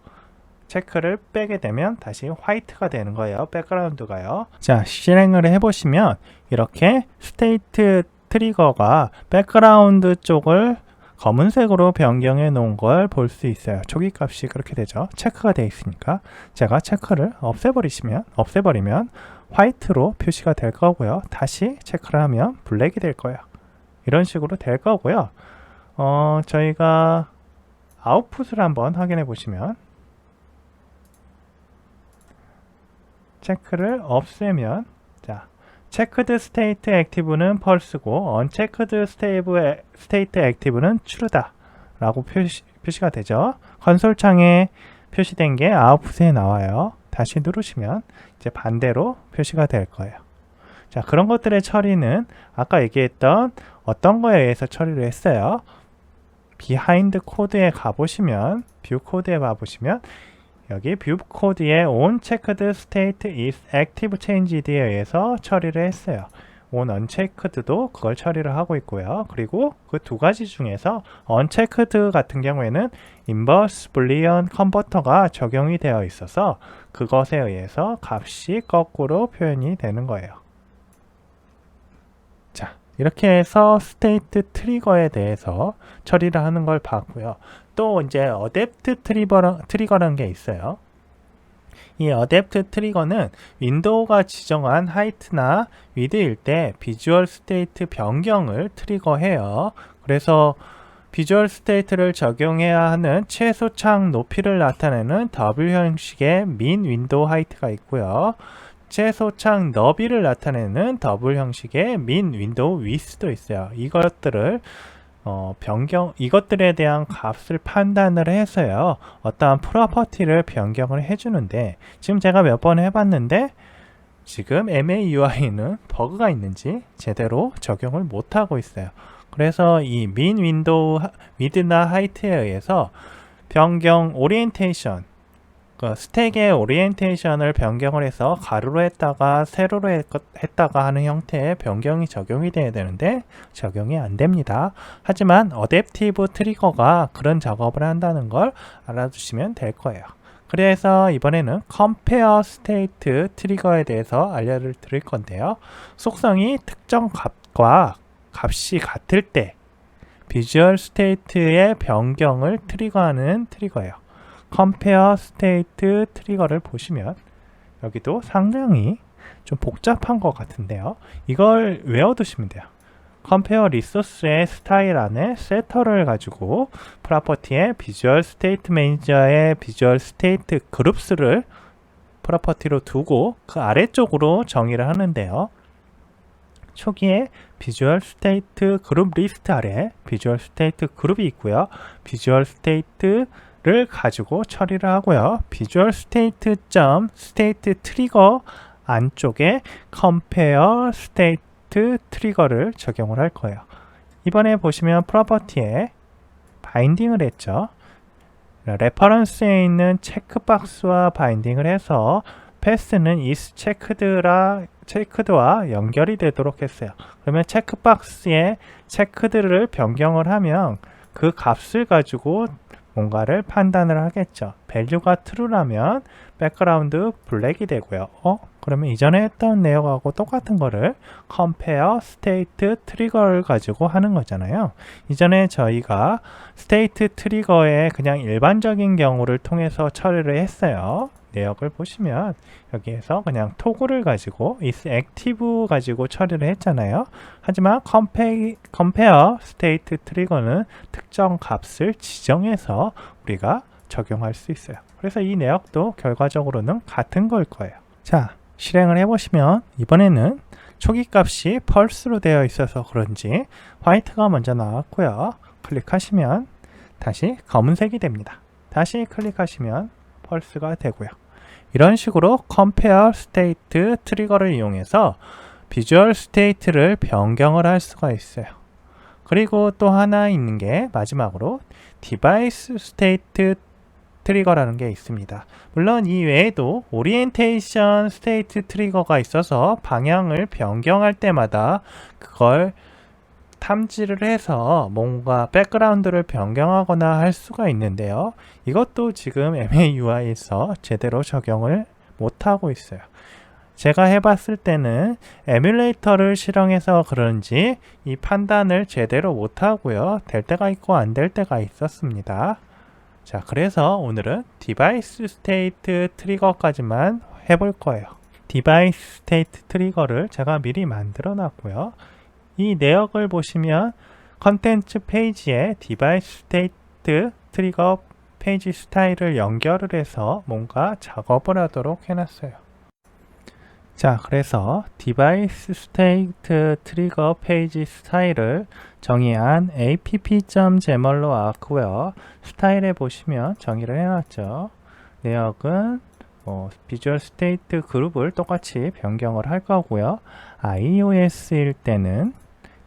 체크를 빼게 되면 다시 화이트가 되는 거예요. 백그라운드가요. 자, 실행을 해보시면 이렇게 스테이트 트리거가 백그라운드 쪽을 검은색으로 변경해 놓은 걸 볼 수 있어요. 초기 값이 그렇게 되죠. 체크가 되어 있으니까 제가 체크를 없애버리면 화이트로 표시가 될 거고요. 다시 체크를 하면 블랙이 될 거예요. 이런 식으로 될 거고요. 저희가 아웃풋을 한번 확인해 보시면 체크를 없애면 자, 체크드 스테이트 액티브는 펄스고 언체크드 스테이트 액티브는 true다 라고 표시가 되죠. 컨솔 창에 표시된 게 아웃풋에 나와요. 다시 누르시면 이제 반대로 표시가 될 거예요. 자, 그런 것들의 처리는 아까 얘기했던 어떤 거에 의해서 처리를 했어요. 비하인드 코드에 가보시면 뷰 코드에 가보시면 여기 뷰 코드의 on checked state is active changed에 의해서 처리를 했어요. on unchecked도 그걸 처리를 하고 있고요. 그리고 그 두 가지 중에서 unchecked 같은 경우에는 inverse boolean converter가 적용이 되어 있어서 그것에 의해서 값이 거꾸로 표현이 되는 거예요. 자, 이렇게 해서 스테이트 트리거에 대해서 처리를 하는 걸 봤고요. 또 이제 어댑트 트리거라는 게 있어요. 이 어댑트 트리거는 윈도우가 지정한 하이트나 위드일 때 비주얼 스테이트 변경을 트리거해요. 그래서 비주얼 스테이트를 적용해야 하는 최소 창 높이를 나타내는 W 형식의 min 윈도우 하이트가 있고요. 최소 창 너비를 나타내는 더블 형식의 min 윈도우 위스도 있어요. 이것들을 이것들에 대한 값을 판단을 해서요, 어떠한 프로퍼티를 변경을 해주는데, 지금 제가 몇 번 해봤는데, 지금 MAUI는 버그가 있는지 제대로 적용을 못하고 있어요. 그래서 이 min 윈도우 위드나 하이트에 의해서 변경 오리엔테이션, 스택의 오리엔테이션을 변경을 해서 가로로 했다가 세로로 했다가 하는 형태의 변경이 적용이 돼야 되는데 적용이 안 됩니다. 하지만 어댑티브 트리거가 그런 작업을 한다는 걸 알아두시면 될 거예요. 그래서 이번에는 compare state 트리거에 대해서 알려드릴 건데요. 속성이 특정 값과 값이 같을 때 비주얼 스테이트의 변경을 트리거하는 트리거예요. compare state 트리거를 보시면 여기도 상당히 좀 복잡한 것 같은데요. 이걸 외워두시면 돼요. compare resource의 스타일 안에 setter를 가지고 프로퍼티의 비주얼 스테이트 매니저의 비주얼 스테이트 그룹스를 프로퍼티로 두고 그 아래쪽으로 정의를 하는데요. 초기에 비주얼 스테이트 그룹 리스트 아래 비주얼 스테이트 그룹이 있고요. 비주얼 스테이트 를 가지고 처리를 하고요. 비주얼 스테이트 점 스테이트 트리거 안쪽에 compare state 트리거를 적용을 할 거예요. 이번에 보시면 프로퍼티에 바인딩을 했죠. 레퍼런스에 있는 체크박스와 바인딩을 해서 패스는 is checked와 연결이 되도록 했어요. 그러면 체크박스에 checked를 변경을 하면 그 값을 가지고 뭔가를 판단을 하겠죠. 밸류가 true라면 백그라운드 블랙이 되고요. 그러면 이전에 했던 내용하고 똑같은 거를 compare state trigger를 가지고 하는 거잖아요. 이전에 저희가 state trigger의 그냥 일반적인 경우를 통해서 처리를 했어요. 내역을 보시면 여기에서 그냥 토글을 가지고 is active 가지고 처리를 했잖아요. 하지만 compare state trigger는 특정 값을 지정해서 우리가 적용할 수 있어요. 그래서 이 내역도 결과적으로는 같은 걸 거예요. 자, 실행을 해보시면 이번에는 초기 값이 펄스로 되어 있어서 그런지 화이트가 먼저 나왔고요. 클릭하시면 다시 검은색이 됩니다. 다시 클릭하시면 펄스가 되고요. 이런 식으로 compare state 트리거를 이용해서 비주얼 스테이트를 변경을 할 수가 있어요. 그리고 또 하나 있는 게 마지막으로 디바이스 스테이트 트리거라는 게 있습니다. 물론 이 외에도 오리엔테이션 스테이트 트리거가 있어서 방향을 변경할 때마다 그걸 탐지를 해서 뭔가 백그라운드를 변경하거나 할 수가 있는데요. 이것도 지금 MAUI에서 제대로 적용을 못하고 있어요. 제가 해봤을 때는 에뮬레이터를 실행해서 그런지 이 판단을 제대로 못하고요. 될 때가 있고 안 될 때가 있었습니다. 자, 그래서 오늘은 디바이스 스테이트 트리거까지만 해볼 거예요. 디바이스 스테이트 트리거를 제가 미리 만들어 놨고요. 이 내역을 보시면 컨텐츠 페이지에 디바이스 스테이트 트리거 페이지 스타일을 연결을 해서 뭔가 작업을 하도록 해놨어요. 자, 그래서 디바이스 스테이트 트리거 페이지 스타일을 정의한 app.xml로 왔고요. 스타일에 보시면 정의를 해놨죠. 내역은 비주얼 스테이트 그룹을 똑같이 변경을 할 거고요. iOS일 때는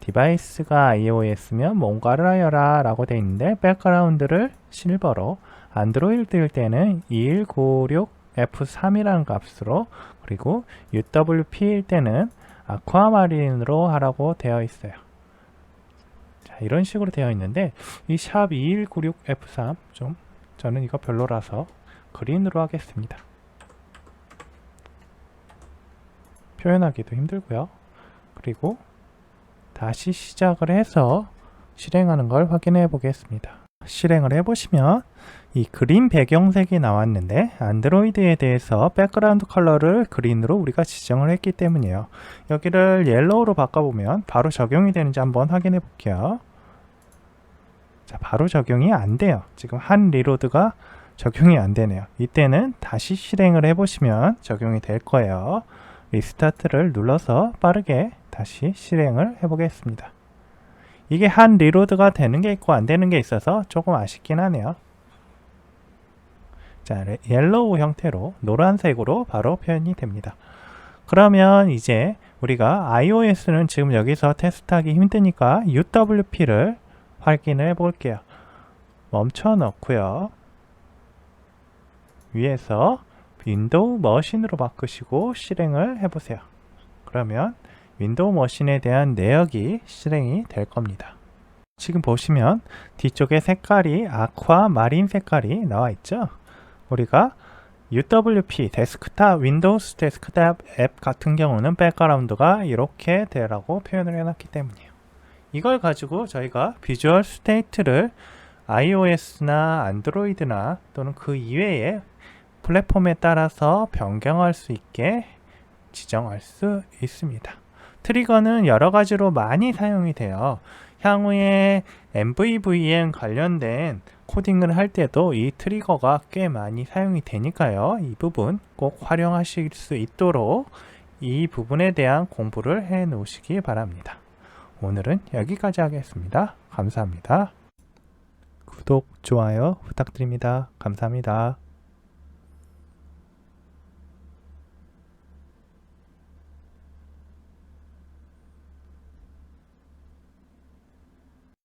디바이스가 iOS면 뭔가를 하여라 라고 되어 있는데 백그라운드를 실버로, 안드로이드일 때는 2196F3이라는 값으로, 그리고 UWP일 때는 아쿠아마린으로 하라고 되어 있어요. 자, 이런 식으로 되어 있는데 이 샵 2196F3 좀 저는 이거 별로라서 그린으로 하겠습니다. 표현하기도 힘들고요. 그리고 다시 시작을 해서 실행하는 걸 확인해 보겠습니다. 실행을 해보시면 이 그린 배경색이 나왔는데 안드로이드에 대해서 백그라운드 컬러를 그린으로 우리가 지정을 했기 때문이에요. 여기를 옐로우로 바꿔보면 바로 적용이 되는지 한번 확인해 볼게요. 자, 바로 적용이 안 돼요. 지금 한 리로드가 적용이 안 되네요. 이때는 다시 실행을 해보시면 적용이 될 거예요. 리스타트를 눌러서 빠르게 다시 실행을 해보겠습니다. 이게 한 리로드가 되는 게 있고 안 되는 게 있어서 조금 아쉽긴 하네요. 자, 옐로우 형태로 노란색으로 바로 표현이 됩니다. 그러면 이제 우리가 iOS는 지금 여기서 테스트하기 힘드니까 UWP를 확인을 해 볼게요. 멈춰 놓고요. 위에서 윈도우 머신으로 바꾸시고 실행을 해보세요. 그러면 윈도우 머신에 대한 내역이 실행이 될 겁니다. 지금 보시면 뒤쪽에 색깔이 아쿠아 마린 색깔이 나와 있죠. 우리가 UWP 데스크탑 윈도우스 데스크탑 앱 같은 경우는 백그라운드가 이렇게 되라고 표현을 해놨기 때문이에요. 이걸 가지고 저희가 비주얼 스테이트를 iOS나 안드로이드나 또는 그 이외의 플랫폼에 따라서 변경할 수 있게 지정할 수 있습니다. 트리거는 여러 가지로 많이 사용이 돼요. 향후에 MVVM 관련된 코딩을 할 때도 이 트리거가 꽤 많이 사용이 되니까요. 이 부분 꼭 활용하실 수 있도록 이 부분에 대한 공부를 해 놓으시기 바랍니다. 오늘은 여기까지 하겠습니다. 감사합니다. 구독, 좋아요 부탁드립니다. 감사합니다.